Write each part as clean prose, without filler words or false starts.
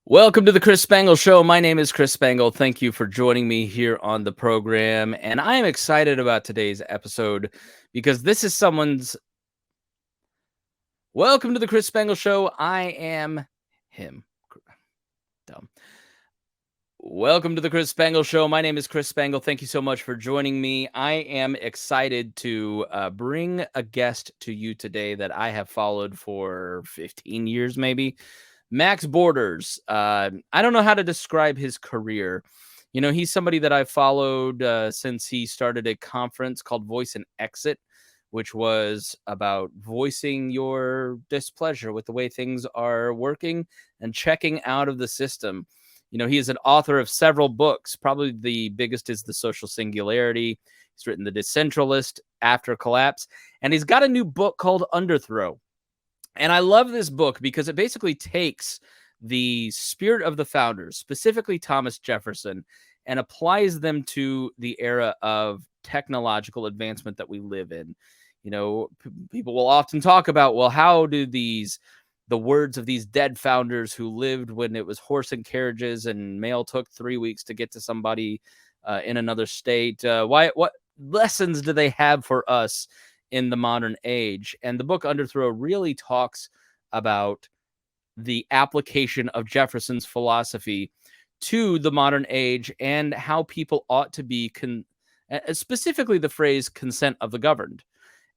Welcome to the Chris Spangle Show. My name is Chris Spangle. Thank you for joining me here on the program. And I am excited about today's episode because this is someone's. Welcome to the Chris Spangle Show. I am him. Dumb. Welcome to the Chris Spangle Show. My name is Chris Spangle. Thank you so much for joining me. I am excited to bring a guest to you today that I have followed for 15 years, maybe. Max Borders. I don't know how to describe his career. You know, he's somebody that I've followed since he started a conference called Voice and Exit, which was about voicing your displeasure with the way things are working and checking out of the system. You know, he is an author of several books. Probably the biggest is The Social Singularity. He's written The Decentralist, After Collapse, and he's got a new book called Underthrow. And I love this book because it basically takes the spirit of the founders, specifically Thomas Jefferson, and applies them to the era of technological advancement that we live in. You know, people will often talk about, well, how do the words of these dead founders who lived when it was horse and carriages and mail took 3 weeks to get to somebody in another state, what lessons do they have for us in the modern age? And the book Underthrow really talks about the application of Jefferson's philosophy to the modern age and how people ought to be, specifically the phrase consent of the governed,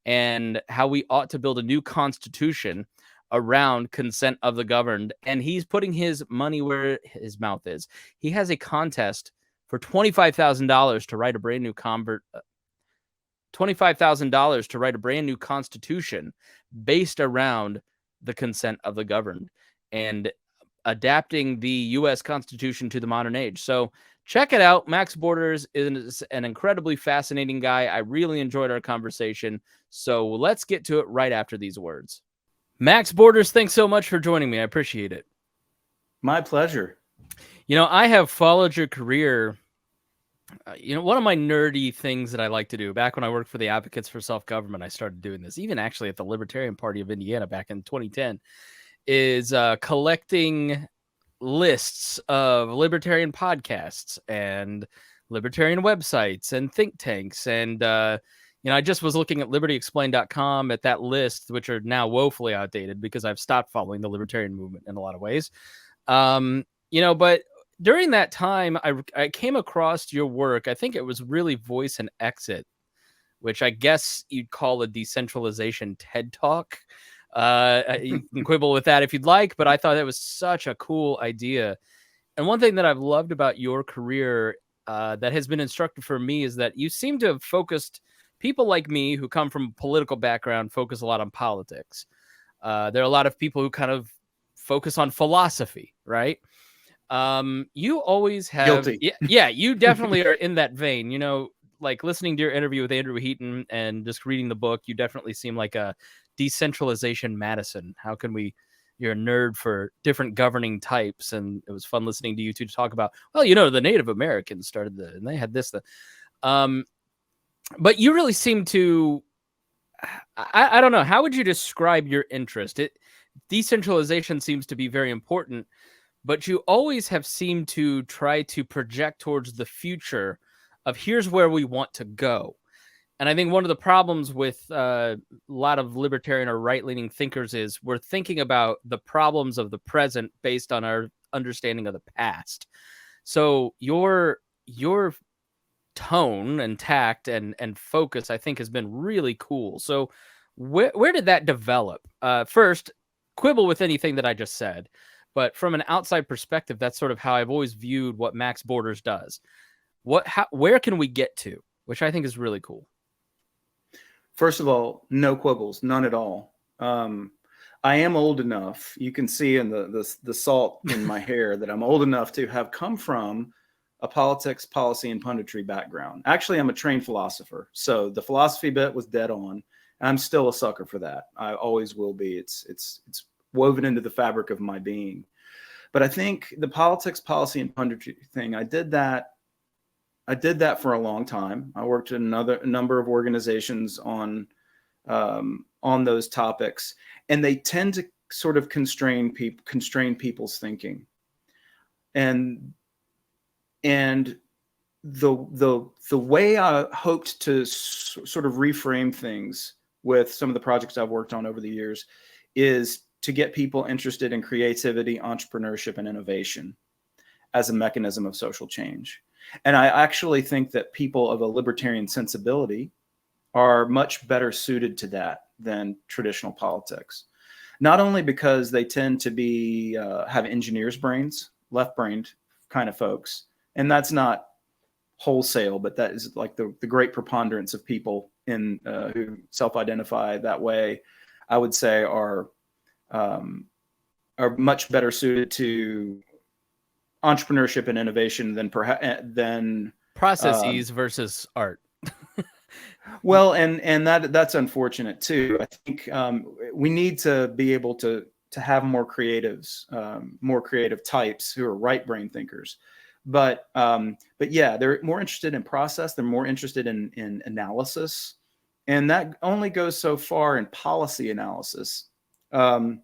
and how we ought to build a new constitution around consent of the governed. And he's putting his money where his mouth is. He has a contest for $25,000 to write a brand new $25,000 to write a brand new constitution based around the consent of the governed and adapting the U.S. Constitution to the modern age. So check it out. Max Borders is an incredibly fascinating guy. I really enjoyed our conversation. So let's get to it right after these words. Max Borders, thanks so much for joining me. I appreciate it. My pleasure. You know, I have followed your career. One of my nerdy things that I like to do, back when I worked for the Advocates for Self-Government, I started doing this, even actually at the Libertarian Party of Indiana back in 2010, is collecting lists of libertarian podcasts and libertarian websites and think tanks. And, I just was looking at libertyexplained.com at that list, which are now woefully outdated because I've stopped following the libertarian movement in a lot of ways. But during that time, I came across your work. I think it was really Voice and Exit, which I guess you'd call a decentralization TED Talk. You can quibble with that if you'd like, but I thought that was such a cool idea. And one thing that I've loved about your career that has been instructive for me is that you seem to have focused people like me who come from a political background, focus a lot on politics. There are a lot of people who kind of focus on philosophy, right? You always have, Guilty. yeah, you definitely are in that vein, like listening to your interview with Andrew Heaton and just reading the book, you definitely seem like a decentralization Madison. You're a nerd for different governing types. And it was fun listening to you two to talk about, well, the Native Americans started and they had this, but you really seem to, I don't know, how would you describe your interest? Decentralization seems to be very important, but you always have seemed to try to project towards the future of here's where we want to go. And I think one of the problems with a lot of libertarian or right-leaning thinkers is we're thinking about the problems of the present based on our understanding of the past. So your tone and tact and focus, I think, has been really cool. So where did that develop? First, quibble with anything that I just said. But from an outside perspective, that's sort of how I've always viewed what Max Borders does. Where can we get to? Which I think is really cool. First of all, no quibbles, none at all. I am old enough. You can see in the salt in my hair that I'm old enough to have come from a politics, policy, and punditry background. Actually, I'm a trained philosopher. So the philosophy bit was dead on. And I'm still a sucker for that. I always will be. It's woven into the fabric of my being. But I think the politics, policy, and punditry thing, I did that for a long time. I worked in a number of organizations on those topics, and they tend to sort of constrain people's thinking. and and the way I hoped to sort of reframe things with some of the projects I've worked on over the years is to get people interested in creativity, entrepreneurship, and innovation as a mechanism of social change. And I actually think that people of a libertarian sensibility are much better suited to that than traditional politics. Not only because they tend to be have engineers' brains, left-brained kind of folks, and that's not wholesale, but that is like the great preponderance of people in who self-identify that way, I would say are much better suited to entrepreneurship and innovation than processes versus art. Well, and that's unfortunate too. I think we need to be able to have more creatives, more creative types who are right brain thinkers. But yeah, they're more interested in process. They're more interested in analysis, and that only goes so far in policy analysis. But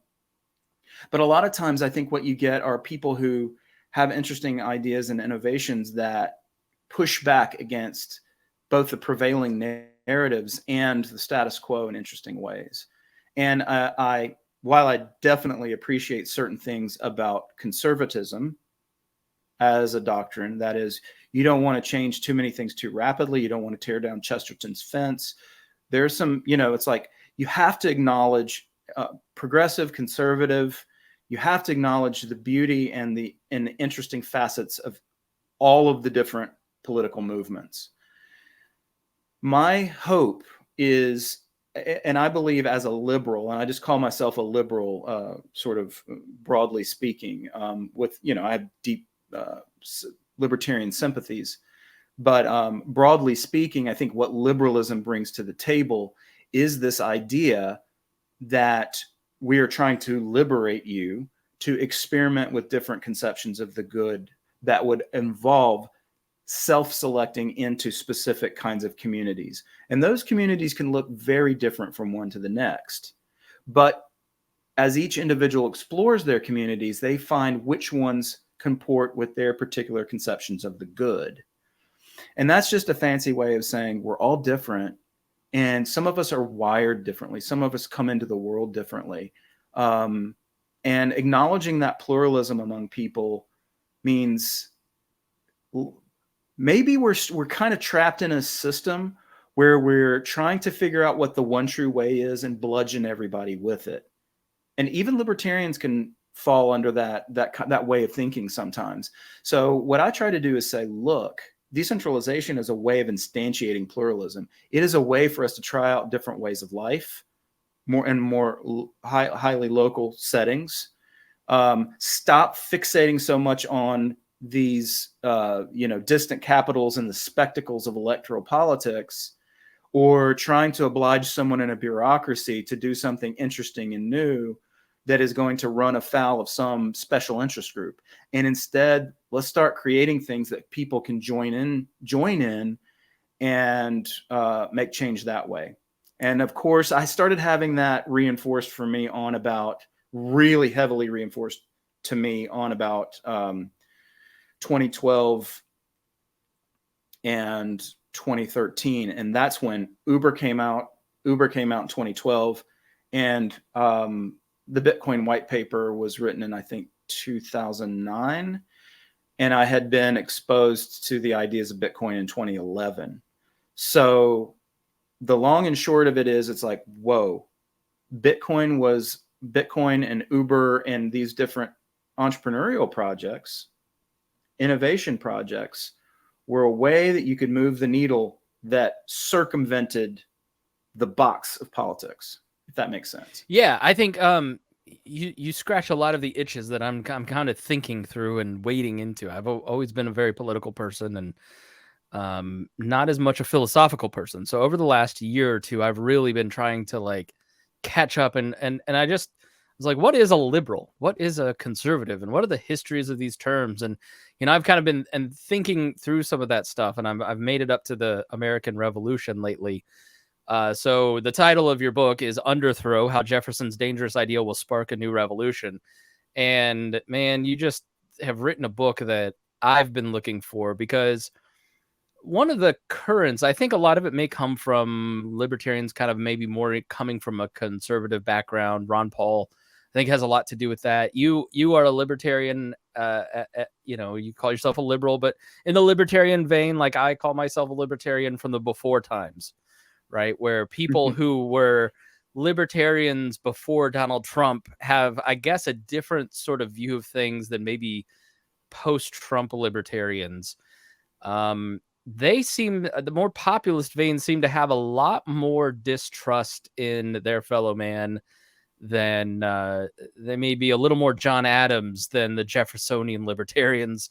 a lot of times, I think what you get are people who have interesting ideas and innovations that push back against both the prevailing narratives and the status quo in interesting ways. And while I definitely appreciate certain things about conservatism as a doctrine, that is, you don't want to change too many things too rapidly. You don't want to tear down Chesterton's fence. There's some, it's like you have to acknowledge progressive, conservative. You have to acknowledge the beauty and the interesting facets of all of the different political movements. My hope is, and I believe as a liberal, and I just call myself a liberal, sort of broadly speaking, with, I have deep libertarian sympathies, but broadly speaking, I think what liberalism brings to the table is this idea that we are trying to liberate you to experiment with different conceptions of the good that would involve self-selecting into specific kinds of communities. And those communities can look very different from one to the next. But as each individual explores their communities, they find which ones comport with their particular conceptions of the good. And that's just a fancy way of saying we're all different. And some of us are wired differently. Some of us come into the world differently. And acknowledging that pluralism among people means maybe we're kind of trapped in a system where we're trying to figure out what the one true way is and bludgeon everybody with it. And even libertarians can fall under that way of thinking sometimes. So what I try to do is say, look, decentralization is a way of instantiating pluralism. It is a way for us to try out different ways of life, more highly local settings. Stop fixating so much on these distant capitals and the spectacles of electoral politics, or trying to oblige someone in a bureaucracy to do something interesting and new that is going to run afoul of some special interest group. And instead, let's start creating things that people can join in and make change that way. And of course, I started having that reinforced for me really heavily reinforced to me on about 2012 and 2013. And that's when Uber came out. Uber came out in 2012. And the Bitcoin white paper was written in, I think, 2009. And I had been exposed to the ideas of Bitcoin in 2011. So the long and short of it is, it's like, whoa, Bitcoin and Uber and these different entrepreneurial projects, innovation projects, were a way that you could move the needle that circumvented the box of politics, if that makes sense. Yeah, I think you scratch a lot of the itches that I'm kind of thinking through and wading into. I've always been a very political person and not as much a philosophical person. So over the last year or two, I've really been trying to like catch up and I just was like, what is a liberal? What is a conservative? And what are the histories of these terms? And I've kind of been thinking through some of that stuff, and I've made it up to the American Revolution lately. So the title of your book is Underthrow: How Jefferson's Dangerous Ideal Will Spark a New Revolution. And man, you just have written a book that I've been looking for, because one of the currents, I think a lot of it may come from libertarians, kind of maybe more coming from a conservative background. Ron Paul, I think, has a lot to do with that. You are a libertarian, you call yourself a liberal, but in the libertarian vein, like I call myself a libertarian from the before times, right? Where people who were libertarians before Donald Trump have, I guess, a different sort of view of things than maybe post-Trump libertarians. They seem, the more populist veins seem to have a lot more distrust in their fellow man than they may be a little more John Adams than the Jeffersonian libertarians,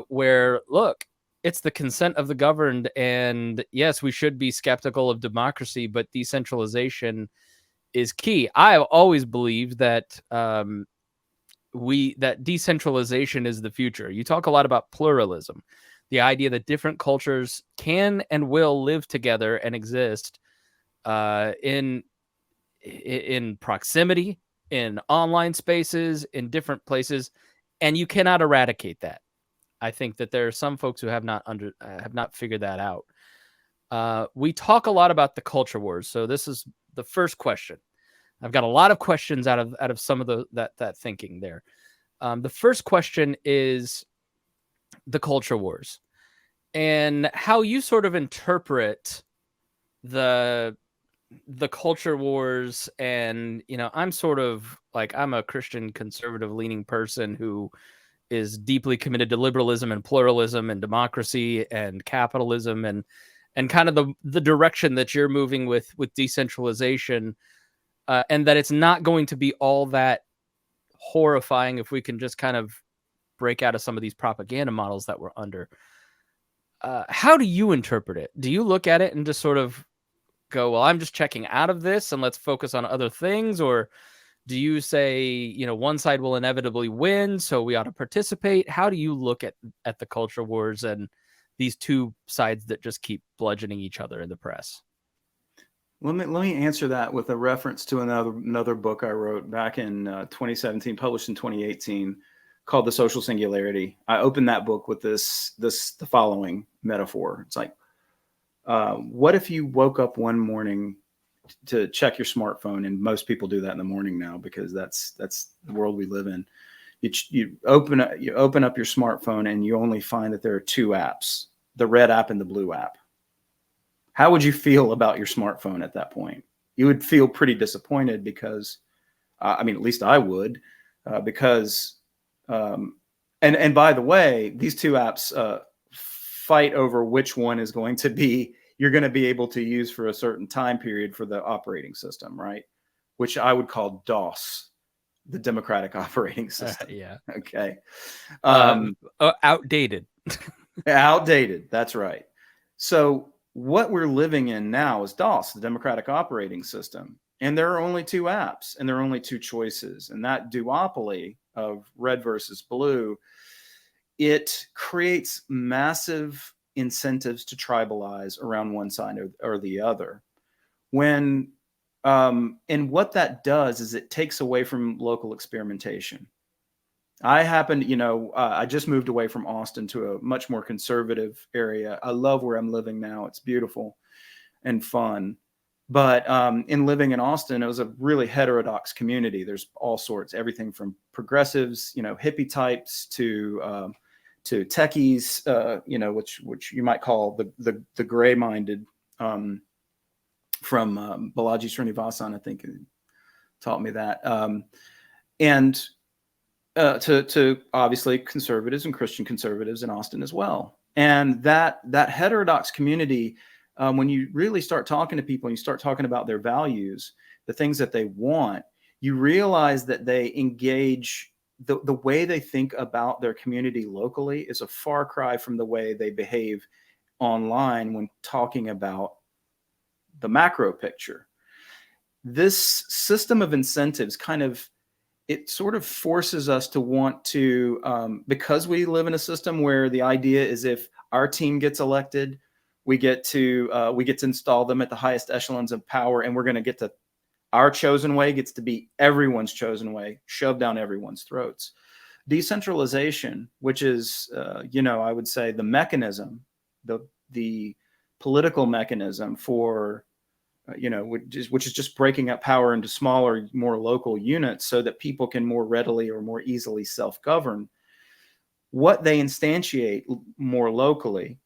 where, look, it's the consent of the governed, and yes, we should be skeptical of democracy, but decentralization is key. I have always believed that that decentralization is the future. You talk a lot about pluralism, the idea that different cultures can and will live together and exist in proximity, in online spaces, in different places, and you cannot eradicate that. I think that there are some folks who have not figured that out. We talk a lot about the culture wars, so this is the first question. I've got a lot of questions out of some of that thinking there. The first question is the culture wars and how you sort of interpret the culture wars. And, I'm sort of like, I'm a Christian conservative leaning person who is deeply committed to liberalism and pluralism and democracy and capitalism and kind of the direction that you're moving with decentralization, and that it's not going to be all that horrifying if we can just kind of break out of some of these propaganda models that we're under. How do you interpret it? Do you look at it and just sort of go, well, I'm just checking out of this and let's focus on other things? Or do you say, one side will inevitably win, so we ought to participate? How do you look at the culture wars and these two sides that just keep bludgeoning each other in the press? Let me answer that with a reference to another book I wrote back in 2017, published in 2018, called The Social Singularity. I opened that book with the following metaphor. It's like, what if you woke up one morning to check your smartphone, and most people do that in the morning now because that's the world we live in. You open up your smartphone and you only find that there are two apps, the red app and the blue app. How would you feel about your smartphone at that point? You would feel pretty disappointed because, at least I would, because, and by the way, these two apps fight over which one is going to be, you're going to be able to use for a certain time period for the operating system, right? Which I would call DOS, the democratic operating system. Yeah. Okay. Outdated. Outdated. That's right. So what we're living in now is DOS, the democratic operating system. And there are only two apps and there are only two choices. And that duopoly of red versus blue, it creates massive incentives to tribalize around one side or the other. And what that does is it takes away from local experimentation. I I just moved away from Austin to a much more conservative area. I love where I'm living now. It's beautiful and fun. But in living in Austin, it was a really heterodox community. There's all sorts, everything from progressives, hippie types to techies, which you might call the gray-minded, from Balaji Srinivasan, I think, taught me that. And to obviously conservatives and Christian conservatives in Austin as well. And that heterodox community, when you really start talking to people and you start talking about their values, the things that they want, you realize that they engage, the way they think about their community locally is a far cry from the way they behave online when talking about the macro picture. This system of incentives it sort of forces us to want to, because we live in a system where the idea is if our team gets elected, we get to install them at the highest echelons of power, and we're going to get to, our chosen way gets to be everyone's chosen way, shoved down everyone's throats. decentralization, which is, I would say the mechanism, the political mechanism for, which is just breaking up power into smaller, more local units so that people can more readily or more easily self-govern. What they instantiate more locally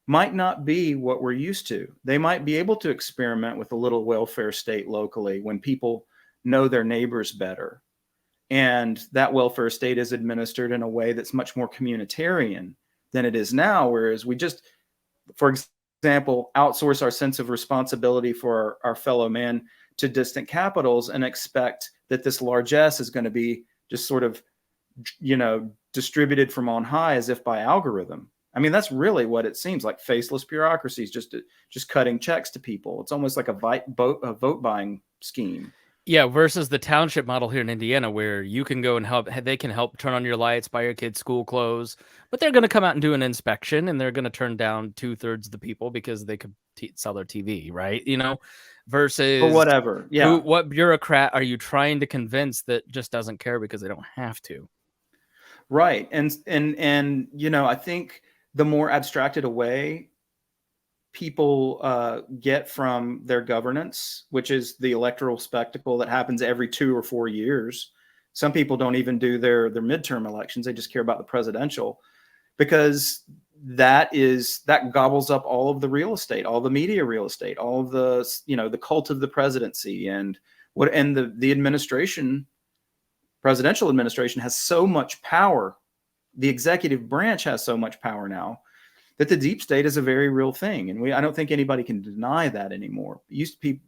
might not be what we're used to. They might be able to experiment with a little welfare state locally when people know their neighbors better. And that welfare state is administered in a way that's much more communitarian than it is now, whereas we just, for example, outsource our sense of responsibility for our fellow man to distant capitals and expect that this largesse is going to be just sort of, distributed from on high as if by algorithm. I mean, that's really what it seems like. Faceless bureaucracies just cutting checks to people. It's almost like a vote buying scheme. Yeah, versus the township model here in Indiana, where you can go and help. They can help turn on your lights, buy your kids school clothes, but they're going to come out and do an inspection, and they're going to turn down 2/3 of the people because they could sell their TV, right? Versus or whatever. Yeah. What bureaucrat are you trying to convince that just doesn't care because they don't have to? Right, and I think the more abstracted away people get from their governance, which is the electoral spectacle that happens every 2 or 4 years. Some people don't even do their midterm elections. They just care about the presidential, because that gobbles up all of the real estate, all the media real estate, all of the, the cult of the presidency, and the administration, presidential administration, has so much power. The executive branch has so much power now that the deep state is a very real thing. And I don't think anybody can deny that anymore. It used to be,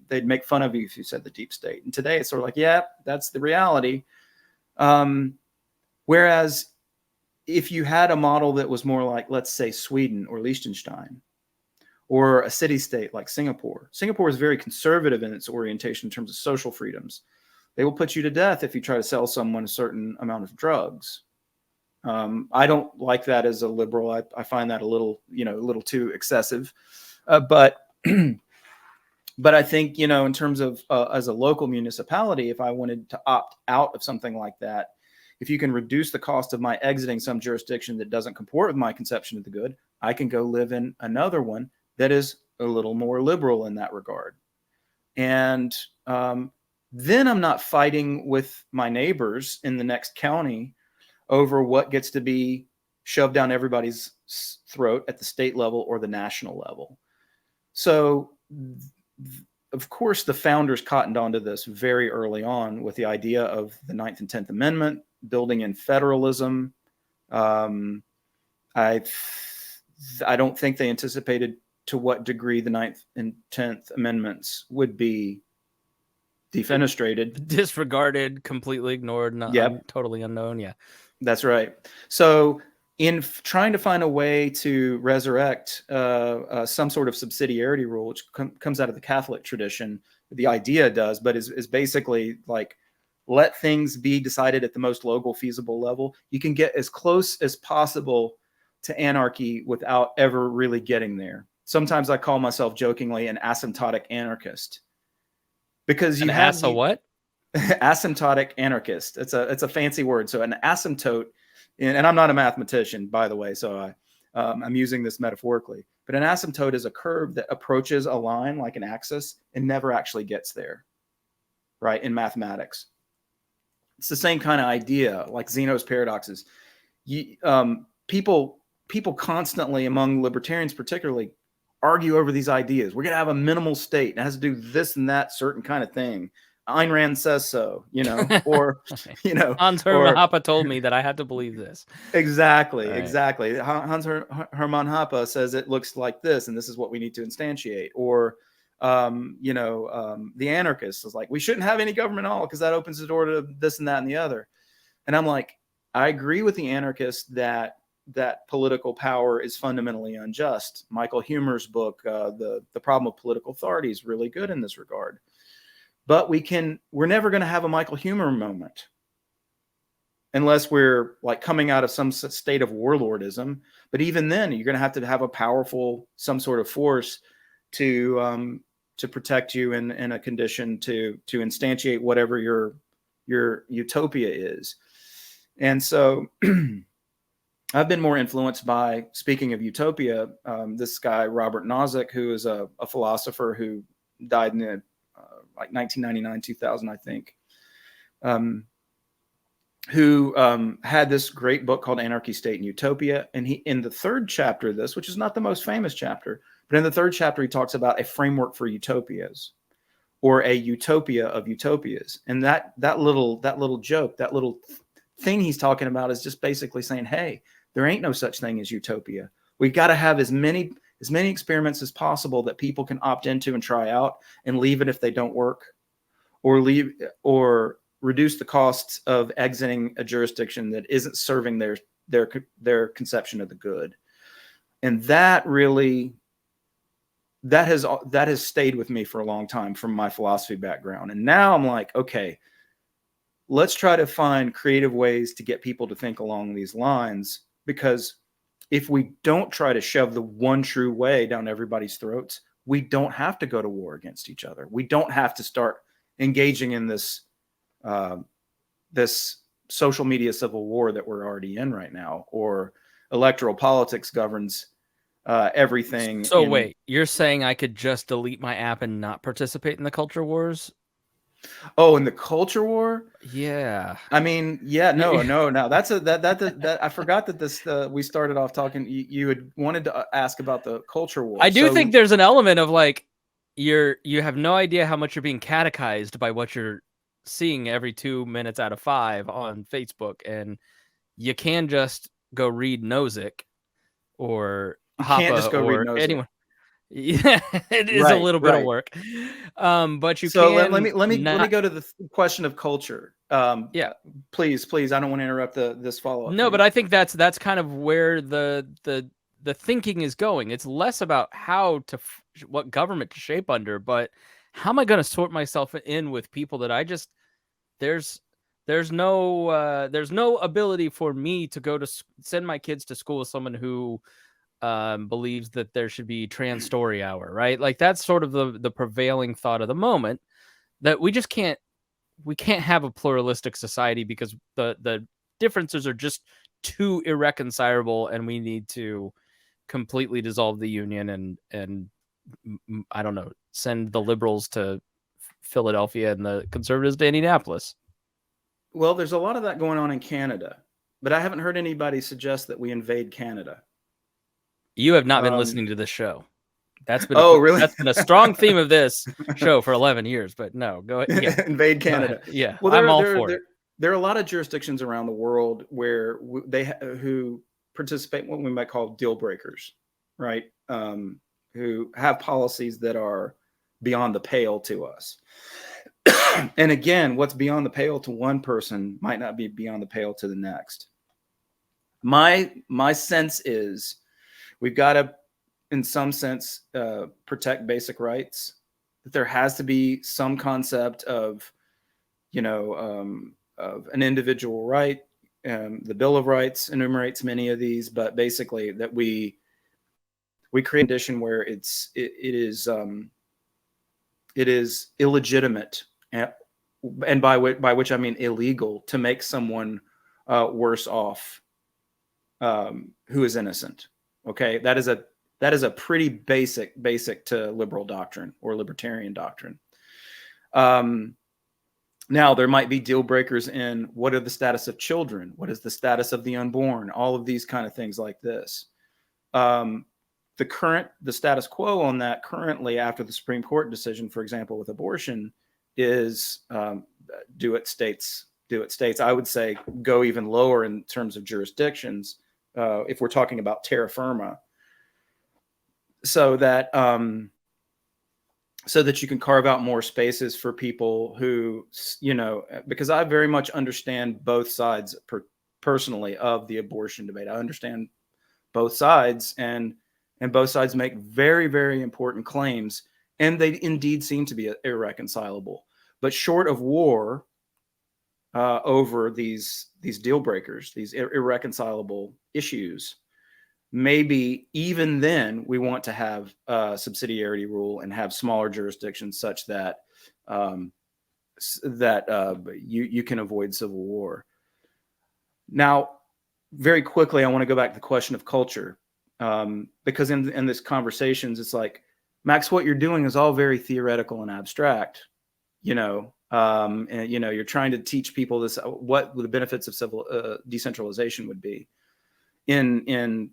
they'd make fun of you if you said the deep state. And today it's sort of like, yeah, that's the reality. Whereas if you had a model that was more like, let's say, Sweden or Liechtenstein, or a city state like Singapore. Singapore is very conservative in its orientation in terms of social freedoms. They will put you to death if you try to sell someone a certain amount of drugs. I don't like that as a liberal. I find that a little too excessive. But I think, in terms of as a local municipality, if I wanted to opt out of something like that, if you can reduce the cost of my exiting some jurisdiction that doesn't comport with my conception of the good, I can go live in another one that is a little more liberal in that regard. And then I'm not fighting with my neighbors in the next county over what gets to be shoved down everybody's throat at the state level or the national level. So, of course, the founders cottoned onto this very early on with the idea of the 9th and 10th Amendment, building in federalism. I don't think they anticipated to what degree the 9th and 10th Amendments would be defenestrated, disregarded, completely ignored, totally unknown. Yeah. That's right. So in trying to find a way to resurrect some sort of subsidiarity rule, which comes out of the Catholic tradition, the idea does, but is basically like, let things be decided at the most local feasible level. You can get as close as possible to anarchy without ever really getting there. Sometimes I call myself jokingly an asymptotic anarchist, because you have what? Asymptotic anarchist. It's a fancy word. So an asymptote, and I'm not a mathematician, by the way, so I'm using this metaphorically. But an asymptote is a curve that approaches a line like an axis and never actually gets there, right? In mathematics, it's the same kind of idea, like Zeno's paradoxes. People constantly, among libertarians particularly, argue over these ideas. We're going to have a minimal state, and it has to do this and that certain kind of thing. Ayn Rand says so, or, Hans Hermann Hoppe told me that I had to believe this. Exactly. Right. Exactly. Hans Hermann Hoppe says it looks like this, and this is what we need to instantiate. Or, the anarchist is like, we shouldn't have any government at all because that opens the door to this and that and the other. And I'm like, I agree with the anarchist that political power is fundamentally unjust. Michael Huemer's book, the Problem of Political Authority, is really good in this regard. But we're never going to have a Michael Huemer moment unless we're like coming out of some state of warlordism. But even then, you're going to have a powerful, some sort of force to protect you in a condition to instantiate whatever your utopia is. And so I've been more influenced by, speaking of utopia, this guy, Robert Nozick, who is a philosopher who died in like 1999, 2000, I think, who had this great book called Anarchy, State, and Utopia. And he, in the third chapter of this, which is not the most famous chapter, but in the third chapter, he talks about a framework for utopias, or a utopia of utopias. And that little joke, that little thing he's talking about is just basically saying, hey, there ain't no such thing as utopia. We've got to have as many experiments as possible that people can opt into and try out, and leave it if they don't work, or reduce the costs of exiting a jurisdiction that isn't serving their conception of the good. And that has stayed with me for a long time from my philosophy background. And now I'm like, okay, let's try to find creative ways to get people to think along these lines, because if we don't try to shove the one true way down everybody's throats, we don't have to go to war against each other. We don't have to start engaging in this social media civil war that we're already in right now, or electoral politics governs everything. So wait, you're saying I could just delete my app and not participate in the culture wars? Oh, in the culture war? Yeah. I mean, yeah, no. That's that I forgot that this we started off talking. You had wanted to ask about the culture war. I do think there's an element of like you have no idea how much you're being catechized by what you're seeing every 2 minutes out of 5 on Facebook, and you can just go read Nozick or Hoppe or anyone. Yeah, it is a little bit of work, but you so can. let me go to the question of culture. Yeah, please, I don't want to interrupt this follow-up. No, but I think that's kind of where the thinking is going. It's less about what government to shape under, but how am I going to sort myself in with people that I just there's no ability for me to go to send my kids to school with someone who believes that there should be trans story hour, right? Like that's sort of the prevailing thought of the moment, that we can't have a pluralistic society because the differences are just too irreconcilable, and we need to completely dissolve the union and I don't know, send the liberals to Philadelphia and the conservatives to Indianapolis. Well, there's a lot of that going on in Canada, but I haven't heard anybody suggest that we invade Canada. You have not been listening to this show. That's been really? That's been a strong theme of this show for 11 years. But no, go ahead. Yeah. Invade Canada. Yeah, well, I'm all for it. There are a lot of jurisdictions around the world where who participate in what we might call deal breakers, right? Who have policies that are beyond the pale to us. And again, what's beyond the pale to one person might not be beyond the pale to the next. My sense is we've got to, in some sense, protect basic rights. That there has to be some concept of, of an individual right. The Bill of Rights enumerates many of these, but basically that we create a condition where it is illegitimate, and by which I mean illegal, to make someone worse off who is innocent. Okay, that is a pretty basic to liberal doctrine or libertarian doctrine. Now, there might be deal breakers in what are the status of children, what is the status of the unborn, all of these kind of things like this. The status quo on that currently after the Supreme Court decision, for example, with abortion, is do it states. I would say go even lower in terms of jurisdictions if we're talking about terra firma, so that you can carve out more spaces for people who, because I very much understand both sides personally of the abortion debate. I understand both sides, and both sides make very, very important claims, and they indeed seem to be irreconcilable. But short of war over these deal breakers, these irreconcilable issues, maybe even then we want to have a subsidiarity rule and have smaller jurisdictions such that you can avoid civil war. Now, very quickly, I want to go back to the question of culture, because in this conversations, it's like, Max, what you're doing is all very theoretical and abstract, and you're trying to teach people this, what the benefits of decentralization would be. In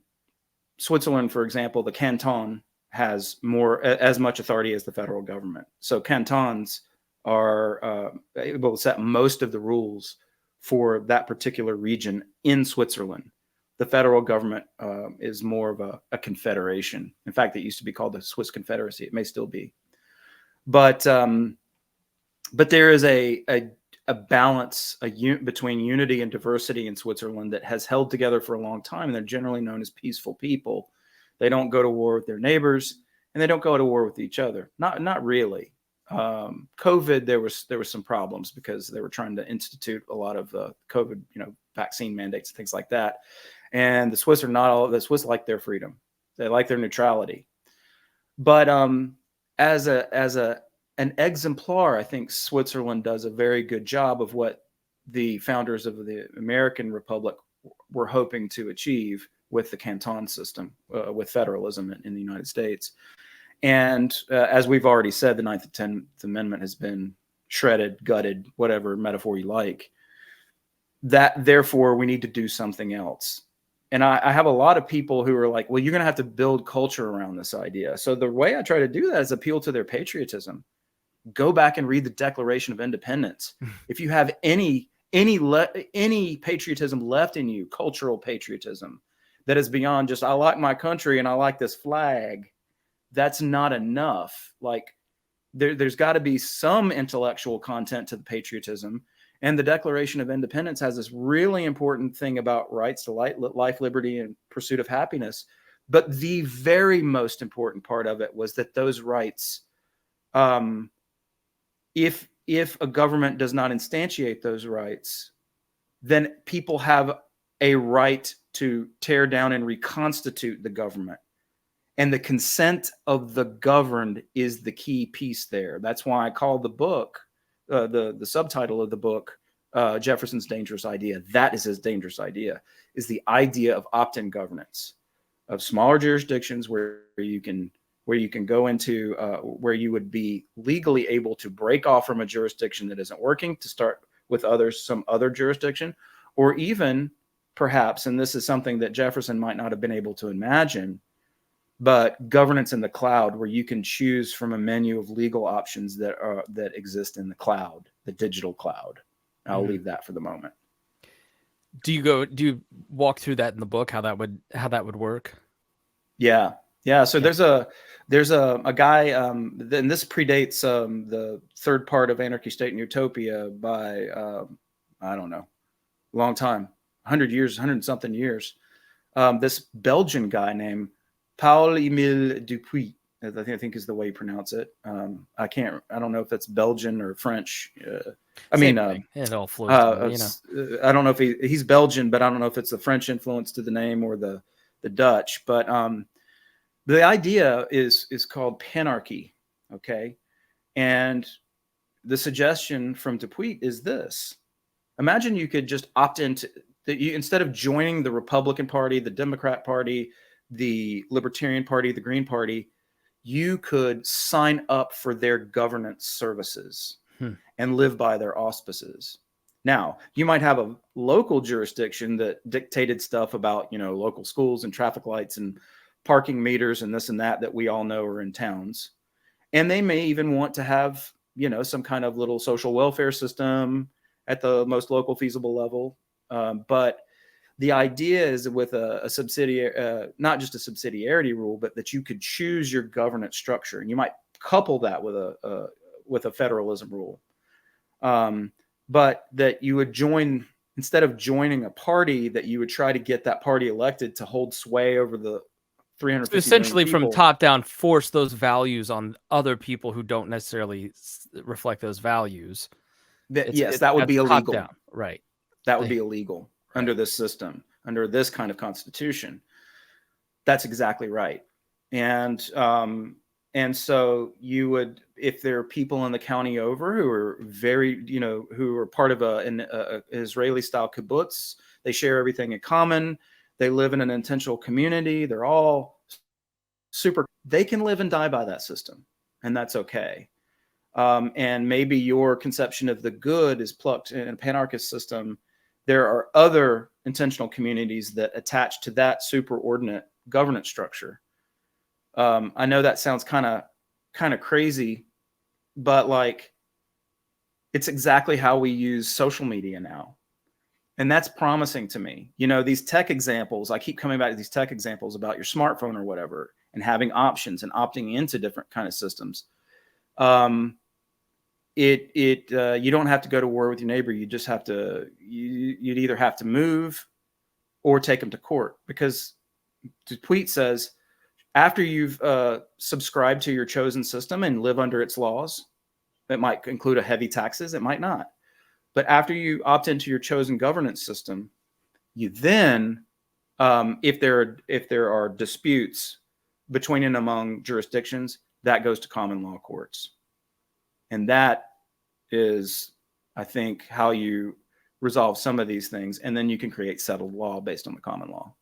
Switzerland, for example, the canton has as much authority as the federal government. So cantons are able to set most of the rules for that particular region in Switzerland. The federal government is more of a confederation. In fact, it used to be called the Swiss Confederacy. It may still be, but there is a balance between unity and diversity in Switzerland that has held together for a long time, and they're generally known as peaceful people. They don't go to war with their neighbors, and they don't go to war with each other. Not really. COVID, there was some problems because they were trying to institute a lot of COVID, vaccine mandates and things like that. And the Swiss the Swiss like their freedom. They like their neutrality. But as an exemplar, I think Switzerland does a very good job of what the founders of the American Republic were hoping to achieve with the canton system, with federalism in the United States. And as we've already said, the 9th and 10th Amendment has been shredded, gutted, whatever metaphor you like. Therefore, we need to do something else. And I have a lot of people who are like, well, you're going to have to build culture around this idea. So the way I try to do that is appeal to their patriotism. Go back and read the Declaration of Independence. If you have any patriotism left in you, cultural patriotism, that is beyond just, I like my country and I like this flag, that's not enough. Like there's got to be some intellectual content to the patriotism. And the Declaration of Independence has this really important thing about rights to life, liberty, and pursuit of happiness. But the very most important part of it was that those rights, if a government does not instantiate those rights, then people have a right to tear down and reconstitute the government. And the consent of the governed is the key piece there. That's why I call the book, the subtitle of the book, Jefferson's Dangerous Idea. That is his dangerous idea, is the idea of opt-in governance, of smaller jurisdictions where you can go into, where you would be legally able to break off from a jurisdiction that isn't working to start with some other jurisdiction, or even perhaps, and this is something that Jefferson might not have been able to imagine, but governance in the cloud, where you can choose from a menu of legal options that exist in the cloud, the digital cloud. I'll leave that for the moment. Do you walk through that in the book, how that would work? Yeah. So there's a guy, and this predates the third part of Anarchy, State, and Utopia by I don't know, long time, 100 something years. This Belgian guy named Paul-Émile Dupuy, I think is the way you pronounce it. I don't know if that's Belgian or French. It all flows together, I don't know if he's Belgian, but I don't know if it's the French influence to the name or the Dutch. But the idea is called Panarchy, okay? And the suggestion from Dupuy is this. Imagine you could just opt into, instead of joining the Republican Party, the Democrat Party, the Libertarian Party, the Green Party, you could sign up for their governance services and live by their auspices. Now, you might have a local jurisdiction that dictated stuff about, local schools and traffic lights and parking meters and this and that we all know are in towns. And they may even want to have, some kind of little social welfare system at the most local feasible level. But the idea is with a subsidiary, not just a subsidiarity rule, but that you could choose your governance structure, and you might couple that with a federalism rule. But that you would join, instead of joining a party, that you would try to get that party elected to hold sway over the 350 essentially from top down, force those values on other people who don't necessarily reflect those values. That would be illegal. Down, right. That would be illegal under this system, under this kind of constitution. That's exactly right. And so you would, if there are people in the county over who are very, who are part of an Israeli style kibbutz, They share everything in common. They live in an intentional community. They're all super. They can live and die by that system, and that's okay. And maybe your conception of the good is plucked in a panarchist system. There are other intentional communities that attach to that superordinate governance structure. I know that sounds kind of crazy, but like, it's exactly how we use social media now. And that's promising to me. You know, these tech examples, I keep coming back to these tech examples about your smartphone or whatever, and having options and opting into different kind of systems. You don't have to go to war with your neighbor. You just have to, you'd either have to move or take them to court, because the tweet says, after you've subscribed to your chosen system and live under its laws, it might include a heavy taxes, it might not. But after you opt into your chosen governance system, you then, if there are disputes between and among jurisdictions, that goes to common law courts. And that is, I think, how you resolve some of these things. And then you can create settled law based on the common law.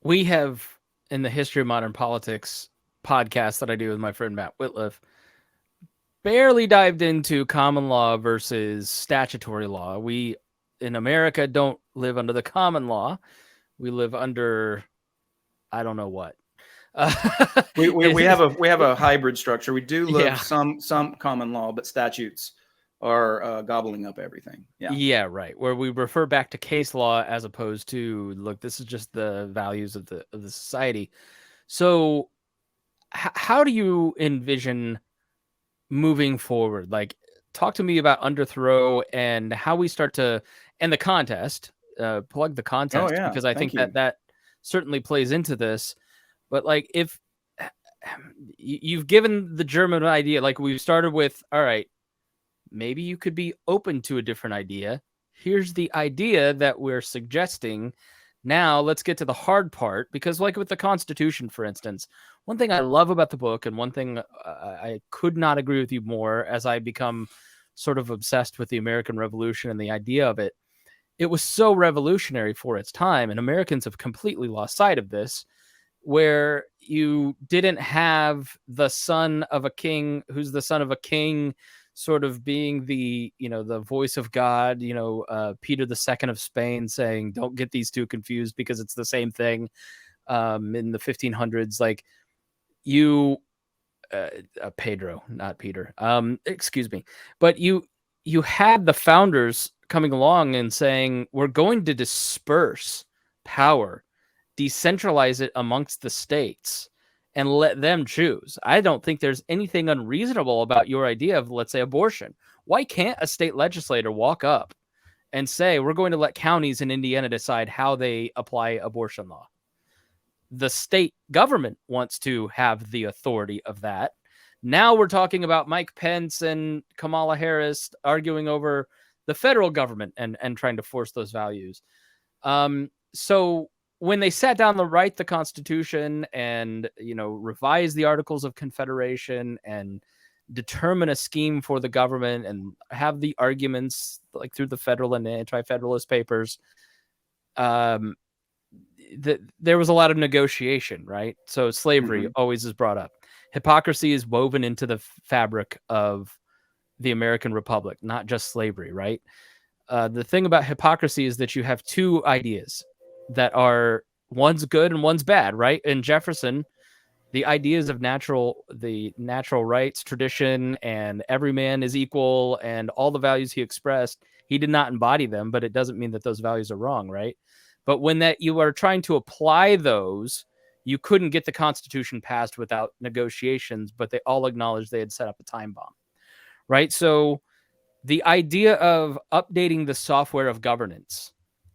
We have, in the History of Modern Politics podcast that I do with my friend Matt Whitliff, barely dived into common law versus statutory law. We, in America, don't live under the common law. We live under, I don't know what. We have a hybrid structure. We do live Yeah. some common law, but statutes are gobbling up everything. Yeah, right. Where we refer back to case law as opposed to, look, this is just the values of the society. So, how do you envision moving forward? Like, talk to me about Underthrow and how we start to, and the contest. Plug the contest, because I think that certainly plays into this. But like, if you've given the German idea, like we started with, all right, maybe you could be open to a different idea. Here's the idea that we're suggesting. Now let's get to the hard part, because like with the Constitution, for instance, one thing I love about the book, and one thing I could not agree with you more as I become sort of obsessed with the American Revolution and the idea of it, it was so revolutionary for its time, and Americans have completely lost sight of this, where you didn't have the son of a king who's the son of a king sort of being the, the voice of God, Peter II of Spain saying, don't get these two confused because it's the same thing, in the 1500s. Like, Pedro, not Peter, excuse me. But you had the founders coming along and saying, we're going to disperse power, decentralize it amongst the states, and let them choose. I don't think there's anything unreasonable about your idea of, let's say, abortion. Why can't a state legislator walk up and say, we're going to let counties in Indiana decide how they apply abortion law? The state government wants to have the authority of that. Now we're talking about Mike Pence and Kamala Harris arguing over the federal government and trying to force those values. So when they sat down to write the Constitution and, revise the Articles of Confederation and determine a scheme for the government and have the arguments like through the Federal and Anti-Federalist papers, there was a lot of negotiation, right? So slavery always is brought up. Hypocrisy is woven into the fabric of the American Republic, not just slavery, right? The thing about hypocrisy is that you have two ideas that are, one's good and one's bad, right? In Jefferson, the ideas of the natural rights, tradition, and every man is equal, and all the values he expressed, he did not embody them, but it doesn't mean that those values are wrong, right? But when that you are trying to apply those, you couldn't get the Constitution passed without negotiations, but they all acknowledged they had set up a time bomb, right? So the idea of updating the software of governance,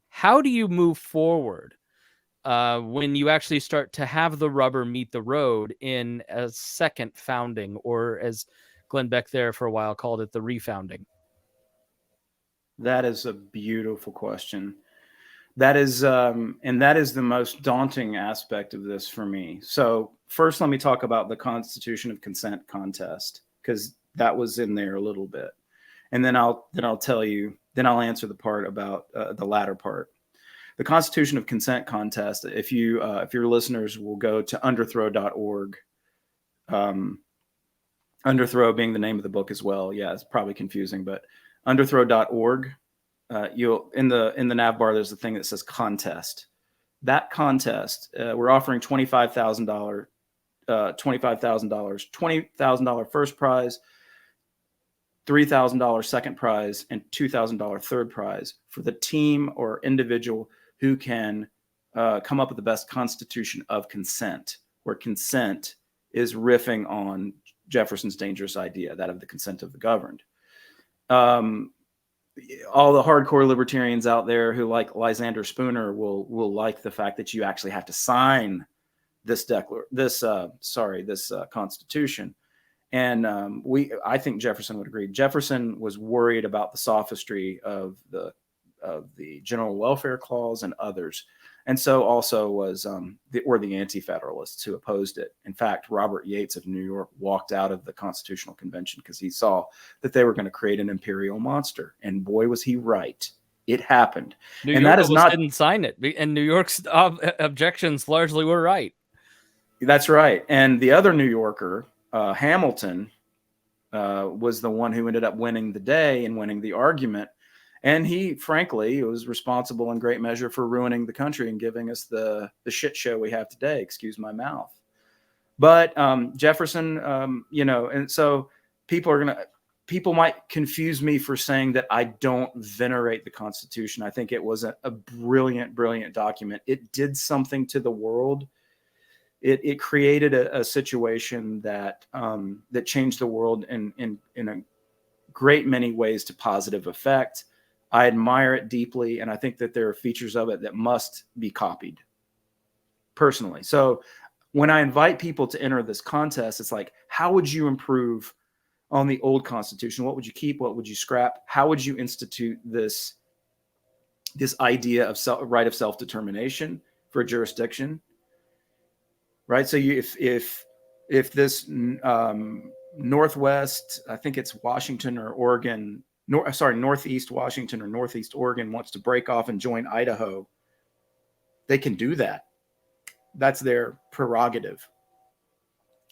how do you move forward when you actually start to have the rubber meet the road in a second founding, or as Glenn Beck there for a while called it, the refounding? That is a beautiful question. That is, and that is the most daunting aspect of this for me. So first, let me talk about the Constitution of Consent contest, because that was in there a little bit. And then I'll tell you, then I'll answer the part about the latter part. the Constitution of Consent contest. If your listeners will go to underthrow.org, Underthrow being the name of the book as well. Yeah, it's probably confusing, but underthrow.org. You'll in the nav bar, there's a thing that says contest. That contest, we're offering $25,000, $20,000 first prize, $3,000 second prize, and $2,000 third prize for the team or individual who can come up with the best constitution of consent, where consent is riffing on Jefferson's dangerous idea, that of the consent of the governed. All the hardcore libertarians out there who like Lysander Spooner will like the fact that you actually have to sign this Constitution. And I think Jefferson would agree. Jefferson was worried about the sophistry of the General Welfare Clause and others. And so also was the Anti-Federalists who opposed it. In fact, Robert Yates of New York walked out of the Constitutional Convention because he saw that they were going to create an imperial monster. And boy, was he right. It happened. New York that is not didn't sign it, and New York's objections largely were right. That's right. And the other New Yorker, Hamilton, was the one who ended up winning the day and winning the argument. And he, frankly, was responsible in great measure for ruining the country and giving us the shit show we have today. Excuse my mouth. But Jefferson, and so people might confuse me for saying that I don't venerate the Constitution. I think it was a brilliant, brilliant document. It did something to the world. It created a situation that changed the world in a great many ways to positive effect. I admire it deeply, and I think that there are features of it that must be copied personally. So when I invite people to enter this contest, it's like, how would you improve on the old Constitution? What would you keep? What would you scrap? How would you institute this idea of right of self-determination for a jurisdiction? Right. So if this Northwest, I think it's Washington or Oregon, Northeast Washington or Northeast Oregon wants to break off and join Idaho, they can do that. That's their prerogative.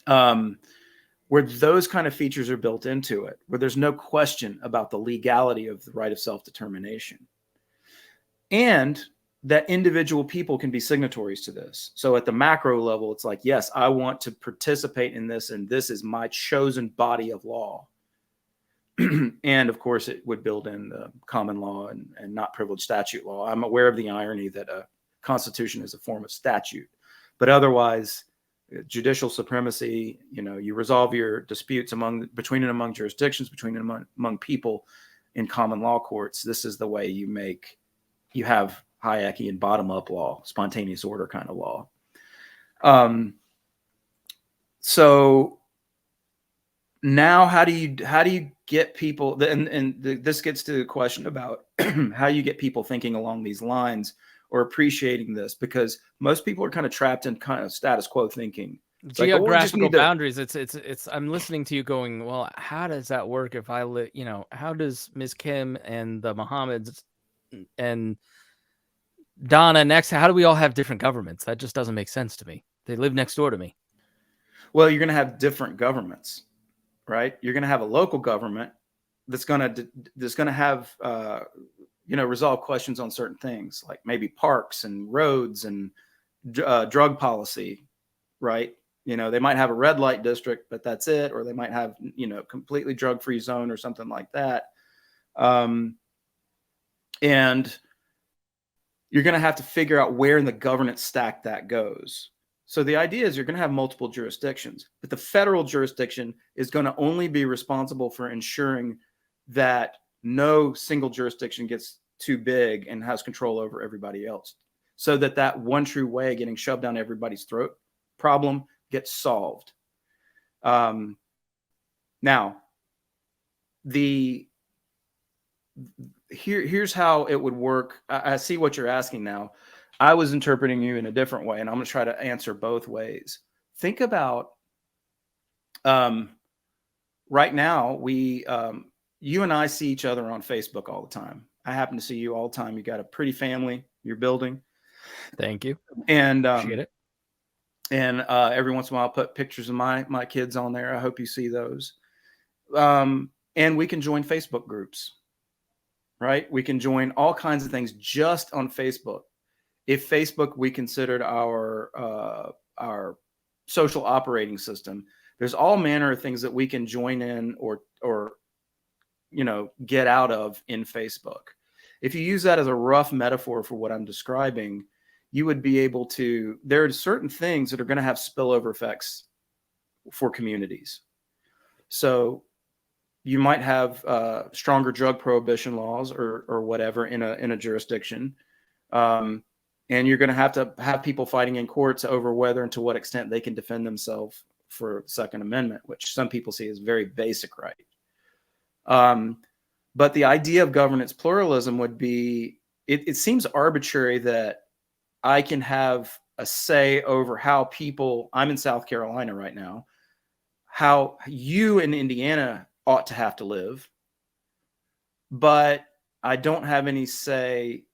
Where those kind of features are built into it, where there's no question about the legality of the right of self-determination, and that individual people can be signatories to this. So at the macro level, it's like, yes, I want to participate in this, and this is my chosen body of law. And of course, it would build in the common law and not privileged statute law. I'm aware of the irony that a constitution is a form of statute, but otherwise, judicial supremacy, you resolve your disputes between and among jurisdictions, between and among people in common law courts. This is the way you have Hayekian bottom-up law, spontaneous order kind of law. So now how do you get people, and this gets to the question about how you get people thinking along these lines or appreciating this, because most people are kind of trapped in kind of status quo thinking. It's geographical boundaries. It's I'm listening to you going, well, how does that work if I live, how does Ms. Kim and the Mohammeds and Donna next, how do we all have different governments? That just doesn't make sense to me. They live next door to me. Well, you're going to have different governments, right? You're going to have a local government that's going to have resolve questions on certain things, like maybe parks and roads and drug policy, right? They might have a red light district, but that's it. Or they might have, completely drug-free zone or something like that. And you're going to have to figure out where in the governance stack that goes. So the idea is you're going to have multiple jurisdictions, but the federal jurisdiction is going to only be responsible for ensuring that no single jurisdiction gets too big and has control over everybody else, so that one true way of getting shoved down everybody's throat problem gets solved. Now, here's how it would work. I see what you're asking now. I was interpreting you in a different way, and I'm going to try to answer both ways. Think about right now, you and I see each other on Facebook all the time. I happen to see you all the time. You got a pretty family. your building. Thank you. And Appreciate it. And every once in a while, I'll put pictures of my kids on there. I hope you see those. And we can join Facebook groups, right? We can join all kinds of things just on Facebook. If Facebook we considered our social operating system, there's all manner of things that we can join in or get out of in Facebook. If you use that as a rough metaphor for what I'm describing, you would be able to, there are certain things that are going to have spillover effects for communities. So you might have stronger drug prohibition laws or whatever in a jurisdiction. And you're going to have people fighting in courts over whether and to what extent they can defend themselves for Second Amendment, which some people see as very basic right. But the idea of governance pluralism would be, it seems arbitrary that I can have a say over how people, I'm in South Carolina right now, how you in Indiana ought to have to live, but I don't have any say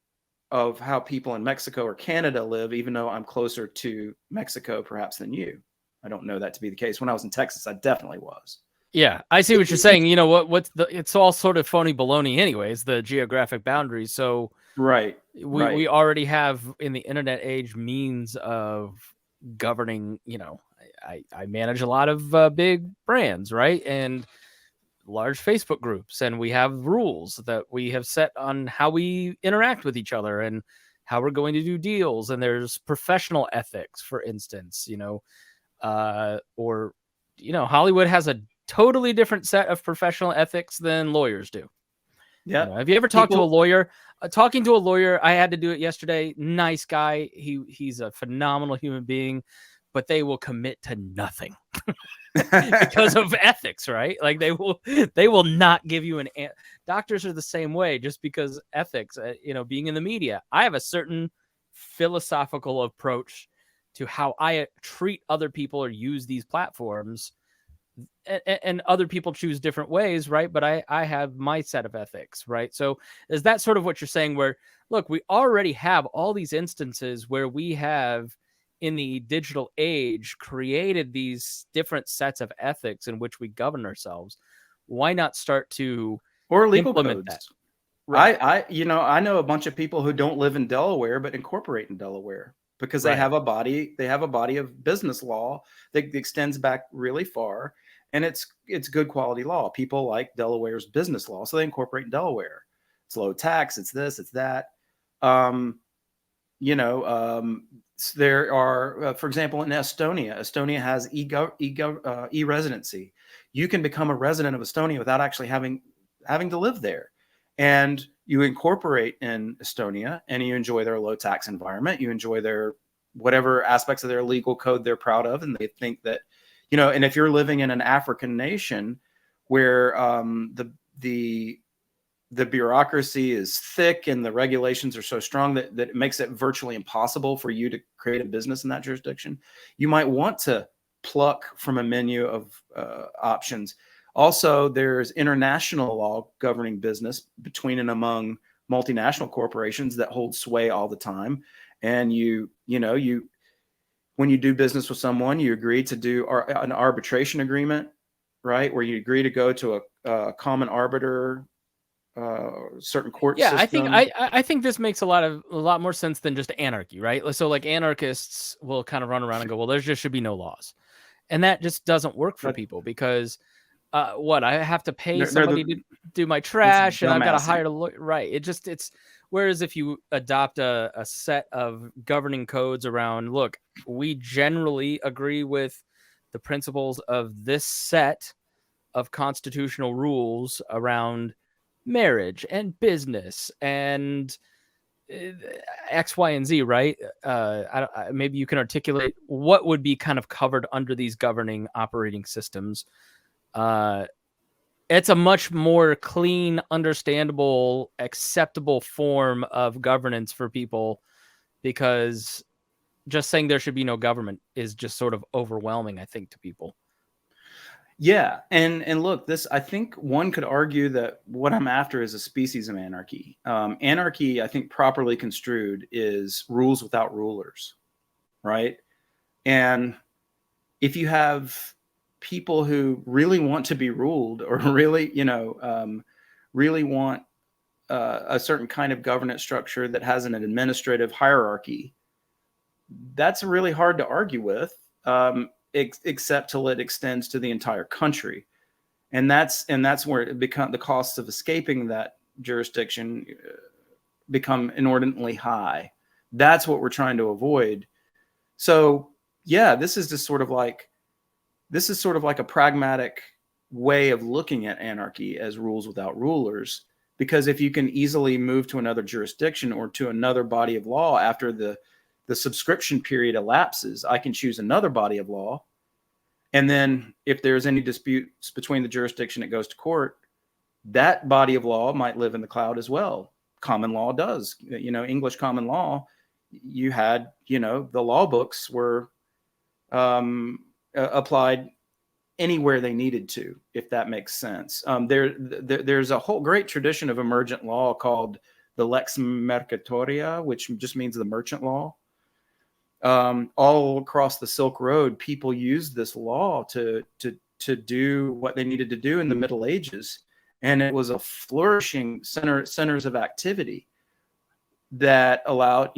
of how people in Mexico or Canada live, even though I'm closer to Mexico perhaps than you. I don't know that to be the case. When I was in Texas, I definitely was. Yeah, I see what you're saying. You know it's all sort of phony baloney anyways, the geographic boundaries. So right. We already have in the internet age means of governing, I manage a lot of big brands, right? And large Facebook groups, and we have rules that we have set on how we interact with each other and how we're going to do deals. And there's professional ethics, for instance, Hollywood has a totally different set of professional ethics than lawyers do. Yeah. Have you ever talked to a lawyer? Talking to a lawyer, I had to do it yesterday. Nice guy. He's a phenomenal human being, but they will commit to nothing because of ethics, right? Like they will not give you doctors are the same way, just because ethics, being in the media, I have a certain philosophical approach to how I treat other people or use these platforms. And other people choose different ways, right? But I have my set of ethics, right? So is that sort of what you're saying, where, look, we already have all these instances where we have, in the digital age, created these different sets of ethics in which we govern ourselves. Why not start to legal implement codes? That? Right. I know a bunch of people who don't live in Delaware but incorporate in Delaware because they have a body of business law that extends back really far, and it's good quality law. People like Delaware's business law, so they incorporate in Delaware. It's low tax, it's this, it's that. There are, for example, in Estonia has e-residency. You can become a resident of Estonia without actually having to live there. And you incorporate in Estonia and you enjoy their low tax environment. You enjoy their whatever aspects of their legal code they're proud of. And they think that, and if you're living in an African nation where the bureaucracy is thick and the regulations are so strong that it makes it virtually impossible for you to create a business in that jurisdiction, you might want to pluck from a menu of options. Also, there's international law governing business between and among multinational corporations that hold sway all the time. And when you do business with someone, you agree to do an arbitration agreement, right? Where you agree to go to a common arbiter, certain court system. I think this makes a lot more sense than just anarchy, right? So like anarchists will kind of run around and go, well, there just should be no laws. And that just doesn't work for people because I have to pay somebody to do my trash and I've got to hire a lawyer. Right. It's whereas if you adopt a set of governing codes around, look, we generally agree with the principles of this set of constitutional rules around marriage and business and X, Y, and Z, right? Maybe you can articulate what would be kind of covered under these governing operating systems. It's a much more clean, understandable, acceptable form of governance for people, because just saying there should be no government is just sort of overwhelming, I think, to people. Yeah, and look, this, I think one could argue that what I'm after is a species of anarchy. Anarchy, I think, properly construed, is rules without rulers, right? And if you have people who really want to be ruled, or really, really want a certain kind of governance structure that has an administrative hierarchy, that's really hard to argue with, except till it extends to the entire country. And that's where it the costs of escaping that jurisdiction become inordinately high. That's what we're trying to avoid. So yeah, this is sort of like a pragmatic way of looking at anarchy as rules without rulers, because if you can easily move to another jurisdiction or to another body of law after the subscription period elapses, I can choose another body of law. And then if there's any disputes between the jurisdiction, it goes to court. That body of law might live in the cloud as well. Common law does. English common law, you had, the law books were applied anywhere they needed to, if that makes sense. There's a whole great tradition of emergent law called the lex mercatoria, which just means the merchant law. All across the Silk Road, people used this law to do what they needed to do in the Middle Ages, and it was a flourishing centers of activity that allowed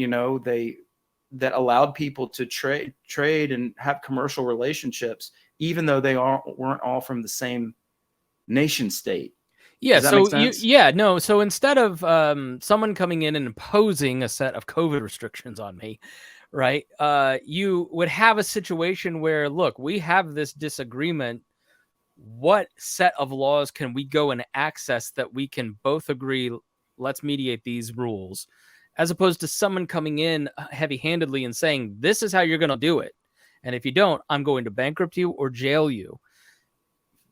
people to trade and have commercial relationships, even though they weren't all from the same nation state. Yeah. Does that make sense? No. So instead of someone coming in and imposing a set of COVID restrictions on me, right, you would have a situation where, look, we have this disagreement. What set of laws can we go and access that we can both agree, let's mediate these rules, as opposed to someone coming in heavy-handedly and saying, this is how you're going to do it, and if you don't, I'm going to bankrupt you or jail you.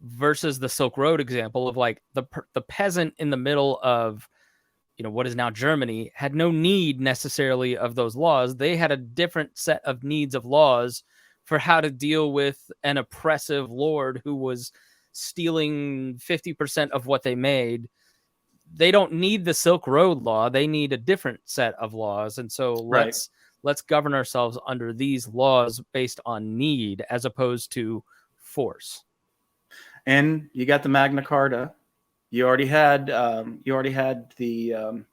Versus the Silk Road example of like the peasant in the middle of what is now Germany had no need necessarily of those laws. They had a different set of needs of laws for how to deal with an oppressive lord who was stealing 50% of what they made. They don't need the Silk Road law. They need a different set of laws. And so let's govern ourselves under these laws based on need as opposed to force. And you got the Magna Carta. You already had the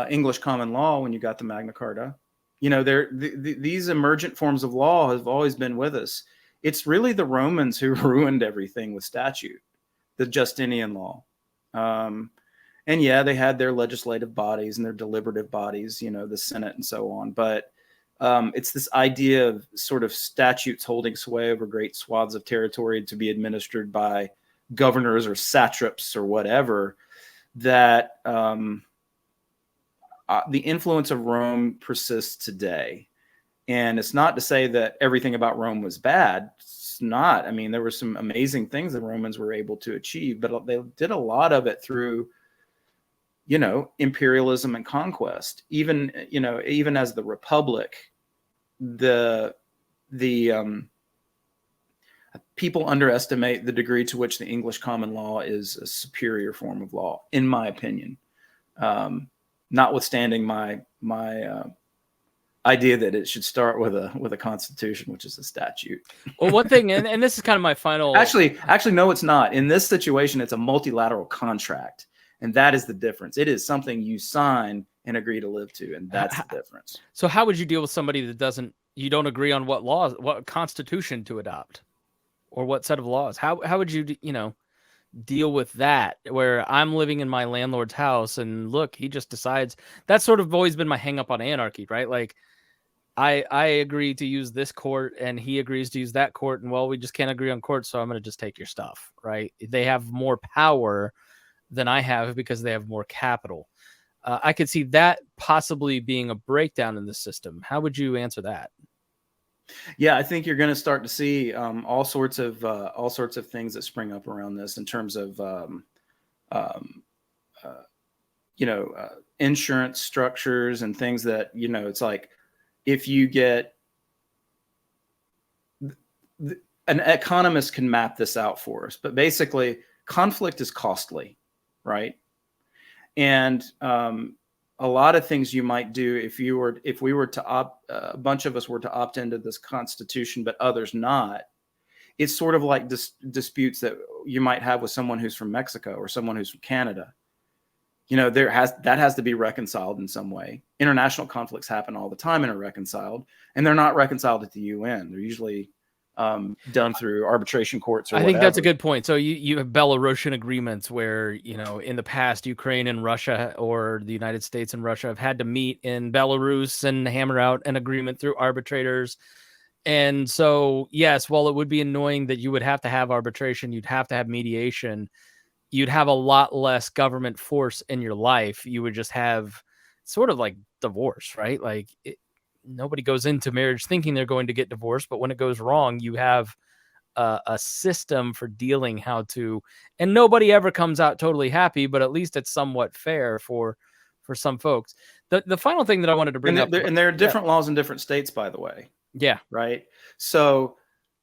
English common law when you got the Magna Carta. These emergent forms of law have always been with us. It's really the Romans who ruined everything with statute, the Justinian law. And yeah, they had their legislative bodies and their deliberative bodies, the Senate and so on. But it's this idea of sort of statutes holding sway over great swaths of territory to be administered by governors or satraps or whatever, that the influence of Rome persists today. And it's not to say that everything about Rome was bad. It's not. I mean, there were some amazing things the Romans were able to achieve, but they did a lot of it through, imperialism and conquest. Even as the Republic, the people underestimate the degree to which the English common law is a superior form of law, in my opinion. Notwithstanding my idea that it should start with a constitution, which is a statute. Well, one thing, and this is kind of my final. Actually, no, it's not. In this situation, it's a multilateral contract, and that is the difference. It is something you sign and agree to live to, and that's the difference. So, how would you deal with somebody that you don't agree on what constitution to adopt, or what set of laws? How would you deal with that, where I'm living in my landlord's house and look, he just decides? That's sort of always been my hang up on anarchy, right? Like I agree to use this court and he agrees to use that court, and well, we just can't agree on court, so I'm going to just take your stuff, right? They have more power than I have because they have more capital. I could see that possibly being a breakdown in the system. How would you answer that? Yeah, I think you're going to start to see all sorts of things that spring up around this in terms of insurance structures and things that it's like, if you get an economist can map this out for us, but basically conflict is costly, right? And a lot of things you might do if we were to a bunch of us were to opt into this Constitution, but others not. It's sort of like disputes that you might have with someone who's from Mexico or someone who's from Canada. You know, that has to be reconciled in some way. International conflicts happen all the time and are reconciled, and they're not reconciled at the UN. They're usually done through arbitration courts or I whatever. think that's a good point. So you have Belarusian agreements where, you know, in the past, Ukraine and Russia, or the United States and Russia, have had to meet in Belarus and hammer out an agreement through arbitrators. And so, yes, while it would be annoying that you would have to have arbitration, you'd have to have mediation, you'd have a lot less government force in your life. You would just have sort of like divorce, right? Like nobody goes into marriage thinking they're going to get divorced, but when it goes wrong, you have a system for dealing how to, and nobody ever comes out totally happy, but at least it's somewhat fair for some folks. The final thing that I wanted to bring up, and there are different laws in different states, by the way. Yeah. Right. So,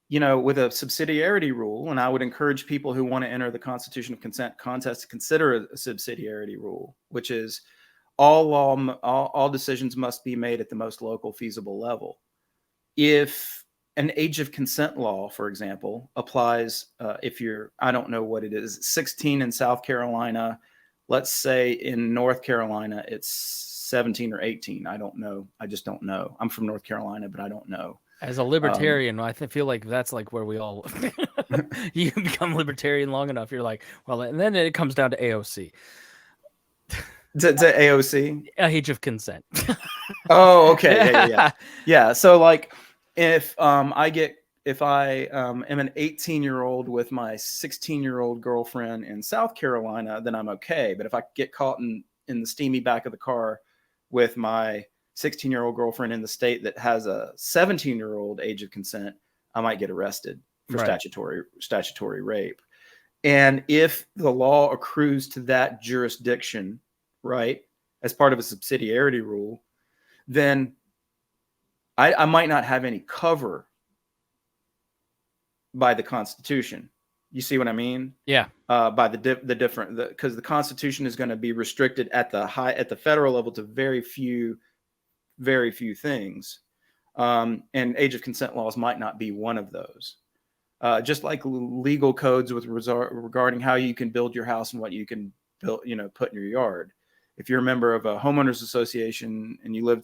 you know, with a subsidiarity rule, and I would encourage people who want to enter the Constitution of Consent contest to consider a subsidiarity rule, which is all decisions must be made at the most local feasible level. If an age of consent law, for example, applies, if you're, I don't know what it is, 16 in South Carolina, let's say in North Carolina, it's 17 or 18. I don't know. I just don't know. I'm from North Carolina, but I don't know. As a libertarian, I feel like that's like where we all, you become libertarian long enough, you're like, well, and then it comes down to AOC. To AOC? Age of consent. Oh, okay. Yeah. So like if I am an 18-year-old with my 16-year-old girlfriend in South Carolina, then I'm okay. But if I get caught in the steamy back of the car with my 16-year-old girlfriend in the state that has a 17-year-old age of consent, I might get arrested for statutory rape. And if the law accrues to that jurisdiction, right, as part of a subsidiarity rule, then I might not have any cover by the Constitution. You see what I mean? Yeah. By because the Constitution is going to be restricted at the federal level to very few things, and age of consent laws might not be one of those. Just like legal codes regarding how you can build your house and what you can build, put in your yard. If you're a member of a homeowners association and you live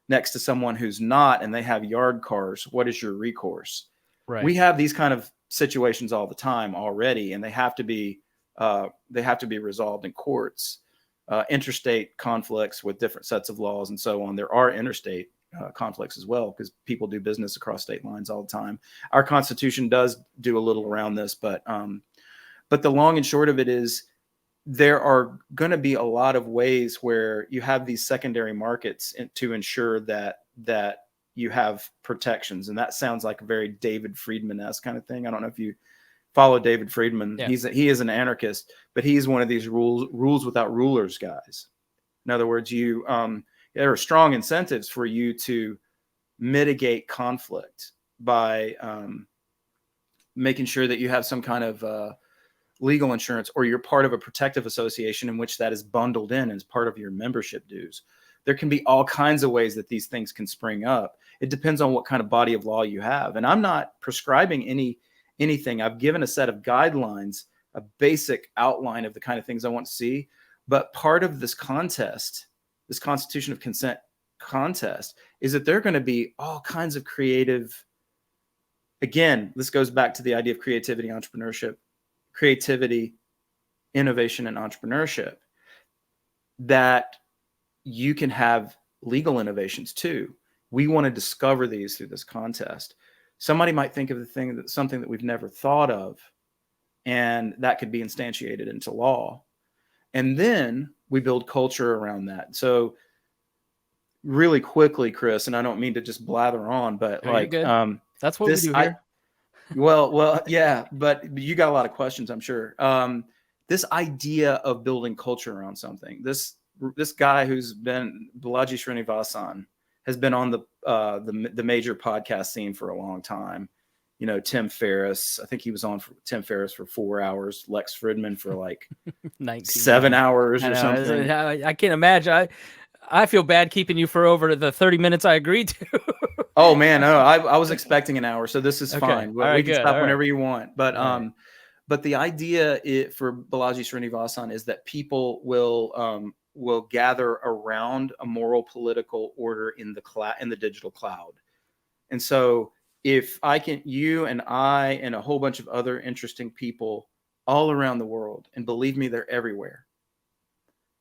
next to someone who's not, and they have yard cars, what is your recourse? Right. We have these kind of situations all the time already, and they have to be resolved in courts. Interstate conflicts with different sets of laws and so on. There are interstate conflicts as well, because people do business across state lines all the time. Our Constitution does do a little around this, but the long and short of it is there are going to be a lot of ways where you have these secondary markets to ensure that you have protections. And that sounds like a very David Friedman-esque kind of thing. I don't know if you follow David Friedman. Yeah. He is an anarchist, but he's one of these rules without rulers guys. In other words, there are strong incentives for you to mitigate conflict by making sure that you have some kind of legal insurance, or you're part of a protective association in which that is bundled in as part of your membership dues. There can be all kinds of ways that these things can spring up. It depends on what kind of body of law you have. And I'm not prescribing anything. I've given a set of guidelines, a basic outline of the kind of things I want to see. But part of this contest, this Constitution of Consent contest, is that there are going to be all kinds of creative, again, this goes back to the idea of creativity, innovation, and entrepreneurship, that you can have legal innovations too. We want to discover these through this contest. Somebody might think of something that we've never thought of, and that could be instantiated into law. And then we build culture around that. So really quickly, Chris, and I don't mean to just blather on, but that's what we do here. Well, yeah, but you got a lot of questions, I'm sure. This idea of building culture around something, this guy who's been Balaji Srinivasan has been on the major podcast scene for a long time. Tim Ferriss. I think he was on for Tim Ferriss for 4 hours, Lex Fridman for like 7 hours or something. I can't imagine. I feel bad keeping you for over the 30 minutes I agreed to. Oh man, no, I was expecting an hour, so this is Okay. fine. All right, We can good. stop All whenever right. you want. But All right. but the idea for Balaji Srinivasan is that people will gather around a moral political order in the digital cloud. And so if you and I and a whole bunch of other interesting people all around the world, and believe me, they're everywhere,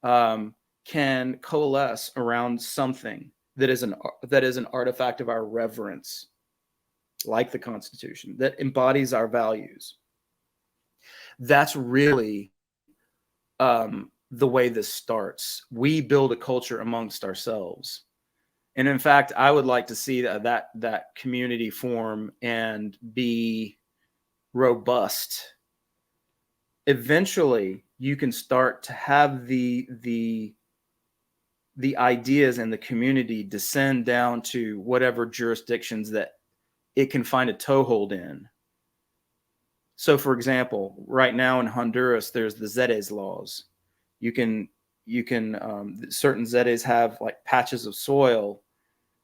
can coalesce around something that is an artifact of our reverence, like the Constitution, that embodies our values. That's really the way this starts. We build a culture amongst ourselves. And in fact, I would like to see that community form and be robust. Eventually, you can start to have the ideas and the community descend down to whatever jurisdictions that it can find a toehold in. So, for example, right now in Honduras, there's the ZEDES laws. You can certain ZEDES have like patches of soil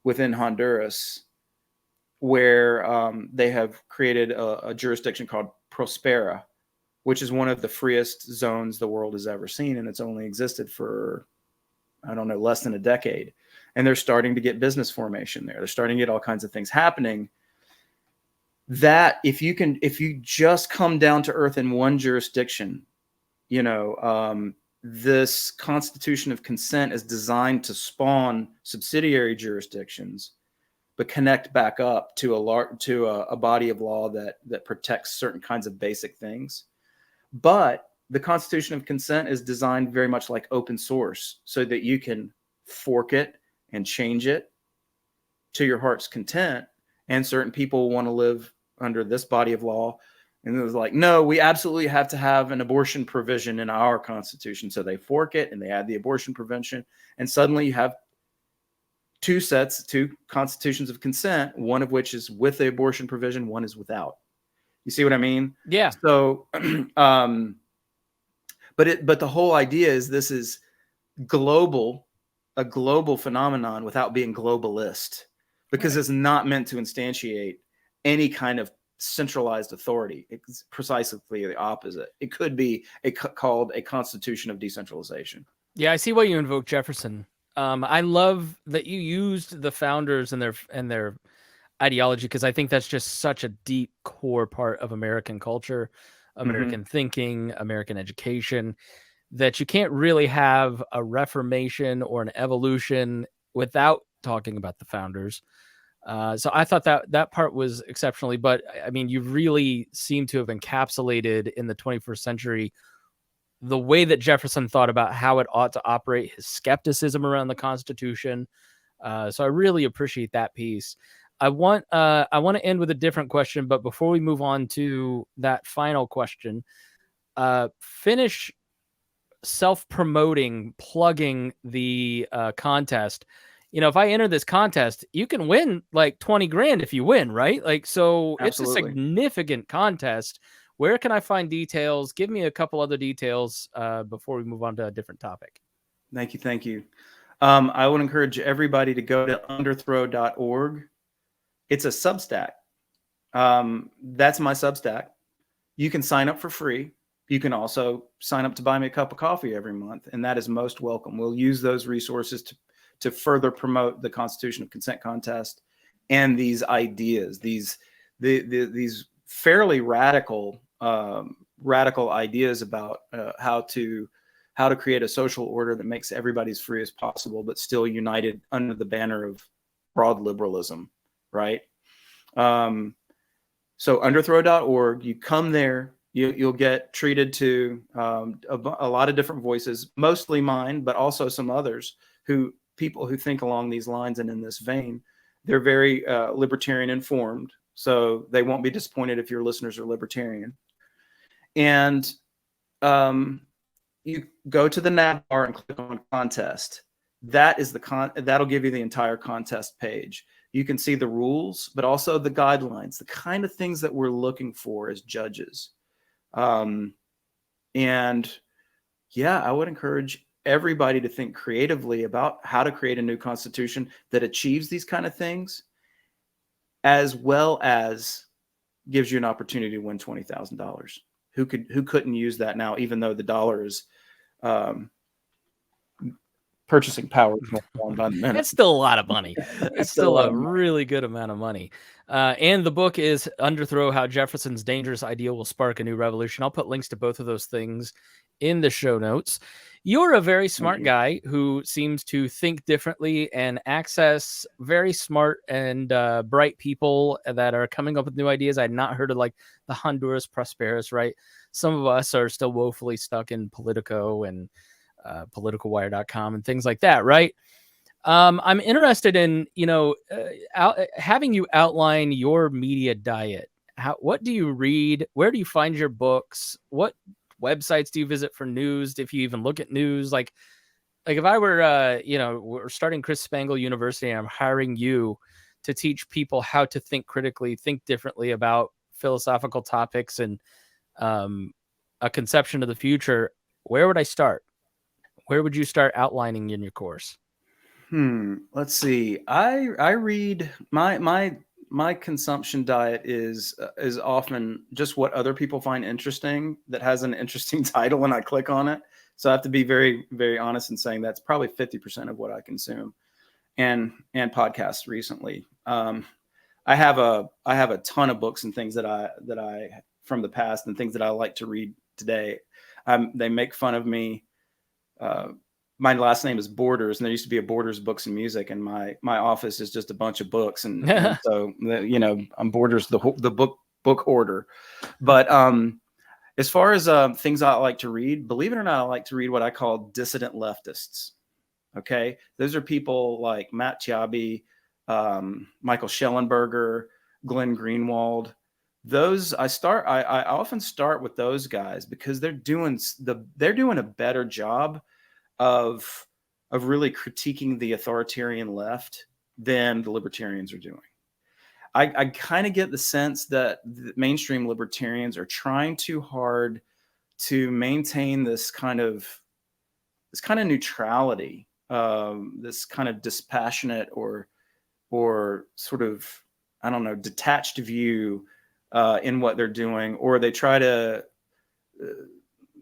within Honduras where they have created a jurisdiction called Prospera, which is one of the freest zones the world has ever seen, and it's only existed for, I don't know, less than a decade. And they're starting to get business formation there. They're starting to get all kinds of things happening. That if you just come down to earth in one jurisdiction, this Constitution of Consent is designed to spawn subsidiary jurisdictions, but connect back up to a body of law that protects certain kinds of basic things. But the Constitution of Consent is designed very much like open source, so that you can fork it and change it to your heart's content. And certain people want to live under this body of law. And it was like, no, we absolutely have to have an abortion provision in our Constitution. So they fork it and they add the abortion prevention. And suddenly you have two constitutions of consent, one of which is with the abortion provision, one is without. You see what I mean? Yeah. So, but the whole idea is this is a global phenomenon without being globalist, because it's not meant to instantiate any kind of centralized authority. It's precisely the opposite. It could be called a constitution of decentralization. Yeah, I see why you invoke Jefferson. I love that you used the founders and their ideology, because I think that's just such a deep core part of American culture, American thinking, American education, that you can't really have a reformation or an evolution without talking about the founders. So I thought that part was exceptionally, but I mean, you really seem to have encapsulated in the 21st century the way that Jefferson thought about how it ought to operate, his skepticism around the Constitution. So I really appreciate that piece. I want to end with a different question, but before we move on to that final question, finish self-promoting, plugging the contest. If I enter this contest, you can win like 20 grand if you win, right? Like, so Absolutely. It's a significant contest. Where can I find details? Give me a couple other details before we move on to a different topic. Thank you. I would encourage everybody to go to underthrow.org. It's a Substack. That's my Substack. You can sign up for free. You can also sign up to buy me a cup of coffee every month, and that is most welcome. We'll use those resources to further promote the Constitution of Consent contest and these ideas, these fairly radical ideas about how to create a social order that makes everybody as free as possible, but still united under the banner of broad liberalism, right? So underthrow.org, you come there, you'll get treated to a lot of different voices, mostly mine, but also some others people who think along these lines and in this vein. They're very libertarian informed, so they won't be disappointed if your listeners are libertarian. And you go to the nav bar and click on contest. That'll give you the entire contest page. You can see the rules, but also the guidelines, the kind of things that we're looking for as judges. And yeah, I would encourage everybody to think creatively about how to create a new constitution that achieves these kind of things, as well as gives you an opportunity to win $20,000. Who couldn't use that now, even though the dollar is purchasing power is more by the minute. It's still a lot of money. It's still a money. really good amount of money. And the book is Underthrow: How Jefferson's Dangerous Ideal Will Spark a New Revolution. I'll put links to both of those things in the show notes. You're a very smart guy who seems to think differently and access very smart and bright people that are coming up with new ideas. I'd not heard of like the Honduras Prosperous, right? Some of us are still woefully stuck in Politico and politicalwire.com and things like that, right? I'm interested in, having you outline your media diet. What do you read? Where do you find your books? What websites do you visit for news? If you even look at news, like if I were, we're starting Chris Spangle University and I'm hiring you to teach people how to think critically, think differently about philosophical topics and a conception of the future, where would I start? Where would you start outlining in your course? Let's see. I read my consumption diet is often just what other people find interesting that has an interesting title when I click on it. So I have to be very, very honest in saying that's probably 50% of what I consume, and podcasts recently. I have a ton of books and things that I from the past and things that I like to read today. They make fun of me. My last name is Borders, and there used to be a Borders Books and Music, and my office is just a bunch of books, and so I'm Borders the book order. But as far as things I like to read, believe it or not, I like to read what I call dissident leftists. Okay, those are people like Matt Taibbi, Michael Schellenberger, Glenn Greenwald. Those I often start with those guys because they're doing a better job of really critiquing the authoritarian left than the libertarians are doing. I kind of get the sense that the mainstream libertarians are trying too hard to maintain this kind of neutrality, this kind of dispassionate or sort of, I don't know, detached view in what they're doing, or they try to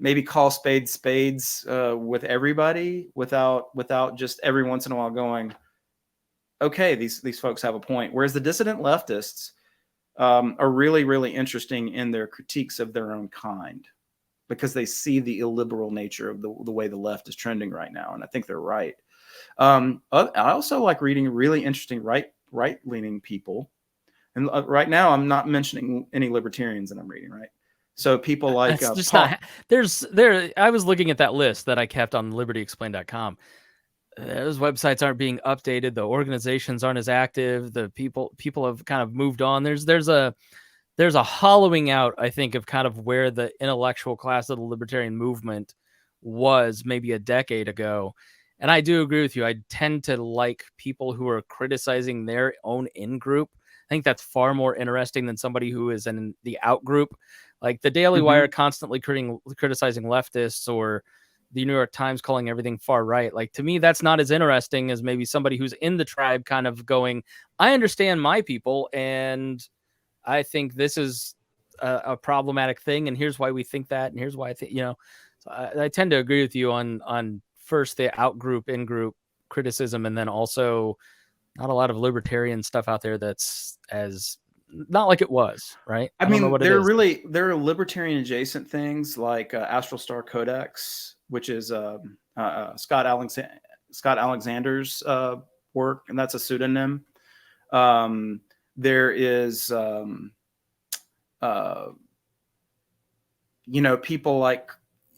maybe call spades with everybody without just every once in a while going, okay, these folks have a point. Whereas the dissident leftists are really, really interesting in their critiques of their own kind, because they see the illiberal nature of the way the left is trending right now, and I think they're right. I also like reading really interesting right-leaning people, and right now I'm not mentioning any libertarians that I'm reading, right? So people like I was looking at that list that I kept on libertyexplained.com. Those websites aren't being updated. The organizations aren't as active. The people have kind of moved on. There's a hollowing out, I think, of kind of where the intellectual class of the libertarian movement was maybe a decade ago. And I do agree with you. I tend to like people who are criticizing their own in-group. I think that's far more interesting than somebody who is in the out-group. Like the Daily Wire constantly criticizing leftists, or the New York Times calling everything far right. Like, to me, that's not as interesting as maybe somebody who's in the tribe kind of going, I understand my people, and I think this is a problematic thing, and here's why we think that, and here's why I think, so I tend to agree with you on first the out-group, in-group criticism, and then also not a lot of libertarian stuff out there that's as not like it was, right? I mean, there are libertarian adjacent things like Astral Star Codex, which is Scott Alexander's work, and that's a pseudonym. There is, people like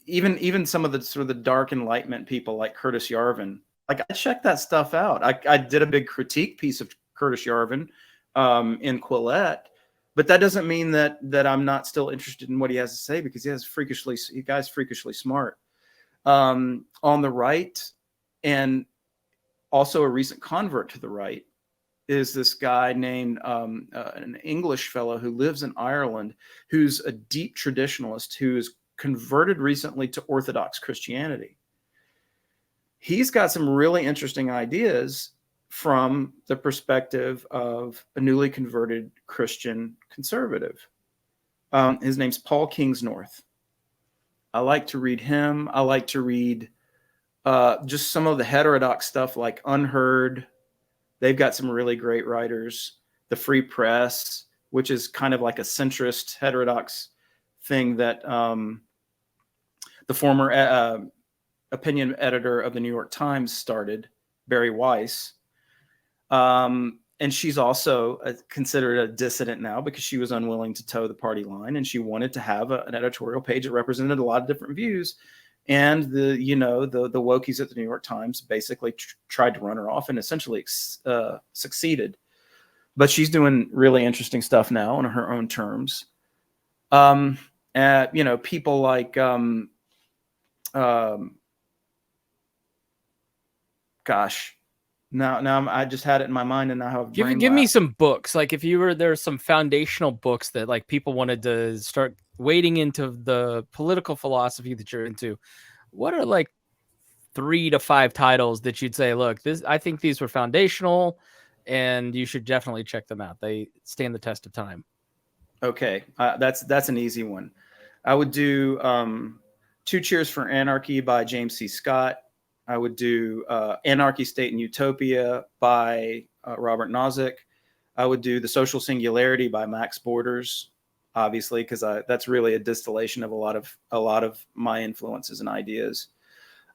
even some of the sort of the dark enlightenment people like Curtis Yarvin. Like, I checked that stuff out. I did a big critique piece of Curtis Yarvin in Quillette, but that doesn't mean that I'm not still interested in what he has to say, because he guy's freakishly smart. On the right, and also a recent convert to the right, is this guy named an English fellow who lives in Ireland, who's a deep traditionalist who is converted recently to Orthodox Christianity. He's got some really interesting ideas from the perspective of a newly converted Christian conservative. His name's Paul Kingsnorth. I like to read him. I like to read just some of the heterodox stuff like Unheard. They've got some really great writers. The Free Press, which is kind of like a centrist heterodox thing that the former opinion editor of the New York Times started, Barry Weiss. And she's also considered a dissident now because she was unwilling to toe the party line, and she wanted to have an editorial page that represented a lot of different views. And the wokies at the New York Times basically tried to run her off and essentially succeeded. But she's doing really interesting stuff now on her own terms. People like gosh. Now I just had it in my mind, and now I have give me some books. Like if there's some foundational books that like people wanted to start wading into the political philosophy that you're into. What are like 3 to 5 titles that you'd say, look, I think these were foundational, and you should definitely check them out. They stand the test of time. Okay, that's an easy one. I would do 2 Cheers for Anarchy by James C. Scott. I would do Anarchy, State, and Utopia by Robert Nozick. I would do The Social Singularity by Max Borders, obviously, because that's really a distillation of a lot of my influences and ideas.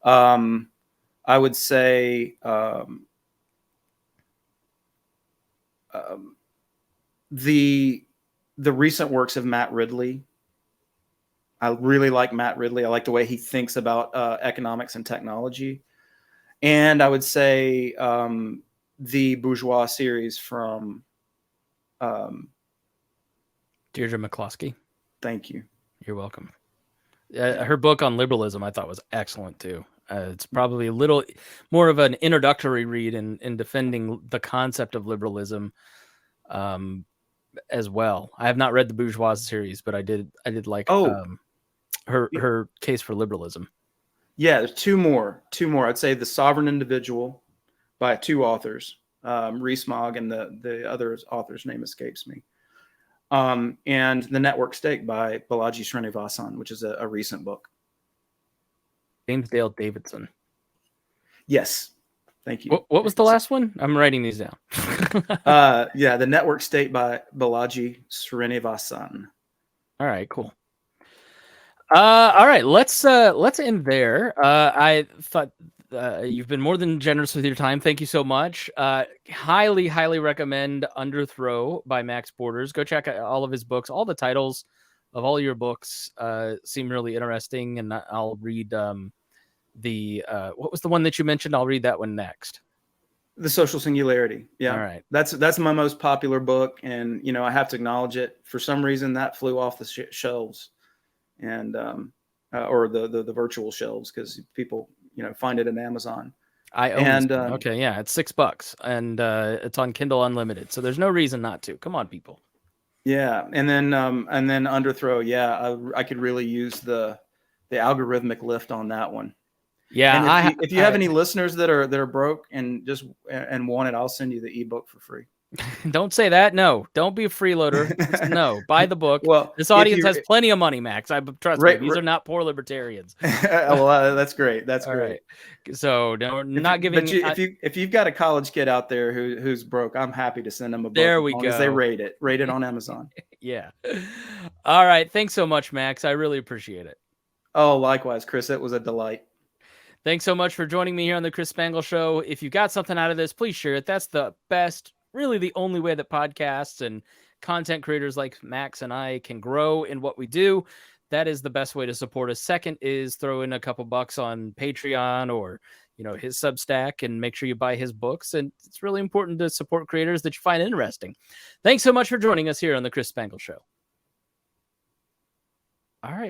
I would say the recent works of Matt Ridley. I really like Matt Ridley. I like the way he thinks about economics and technology. And I would say the Bourgeois series from Deirdre McCloskey. Thank you. You're welcome. Her book on liberalism I thought was excellent too. It's probably a little more of an introductory read in defending the concept of liberalism as well. I have not read the Bourgeois series, but I did like her case for liberalism. Yeah, there's two more. I'd say The Sovereign Individual by 2 authors, Rees-Mogg, and the other author's name escapes me. And The Network State by Balaji Srinivasan, which is a recent book. James Dale Davidson. Yes. Thank you. What was the last one? I'm writing these down. Yeah, The Network State by Balaji Srinivasan. All right, cool. All right, let's end there. I thought you've been more than generous with your time. Thank you so much. Highly recommend Underthrow by Max Borders. Go check out all of his books. All the titles of all your books seem really interesting, and I'll read what was the one that you mentioned? I'll read that one next. The Social Singularity. Yeah. All right. That's my most popular book, and I have to acknowledge it. For some reason, that flew off the shelves, and or the virtual shelves, because people find it at Amazon. I own okay, yeah, it's $6, and it's on Kindle Unlimited, so there's no reason not to. Come on, people. Yeah, and then Underthrow. Yeah, I could really use the algorithmic lift on that one. Yeah, and if you have any listeners that are broke and want it, I'll send you the ebook for free. Don't say that. No, don't be a freeloader. No, buy the book. Well, this audience has plenty of money, Max. Trust me. These are not poor libertarians. Well, that's great. That's all great. Right. So not giving. But if you've got a college kid out there who's broke, I'm happy to send them a book. There we go. As they rate it on Amazon. Yeah. All right. Thanks so much, Max. I really appreciate it. Oh, likewise, Chris. It was a delight. Thanks so much for joining me here on the Chris Spangle Show. If you got something out of this, please share it. That's the best, really the only way that podcasts and content creators like Max and I can grow in what we do. That is the best way to support us. Second is throw in a couple bucks on Patreon or, his Substack, and make sure you buy his books. And it's really important to support creators that you find interesting. Thanks so much for joining us here on the Chris Spangle Show. All right.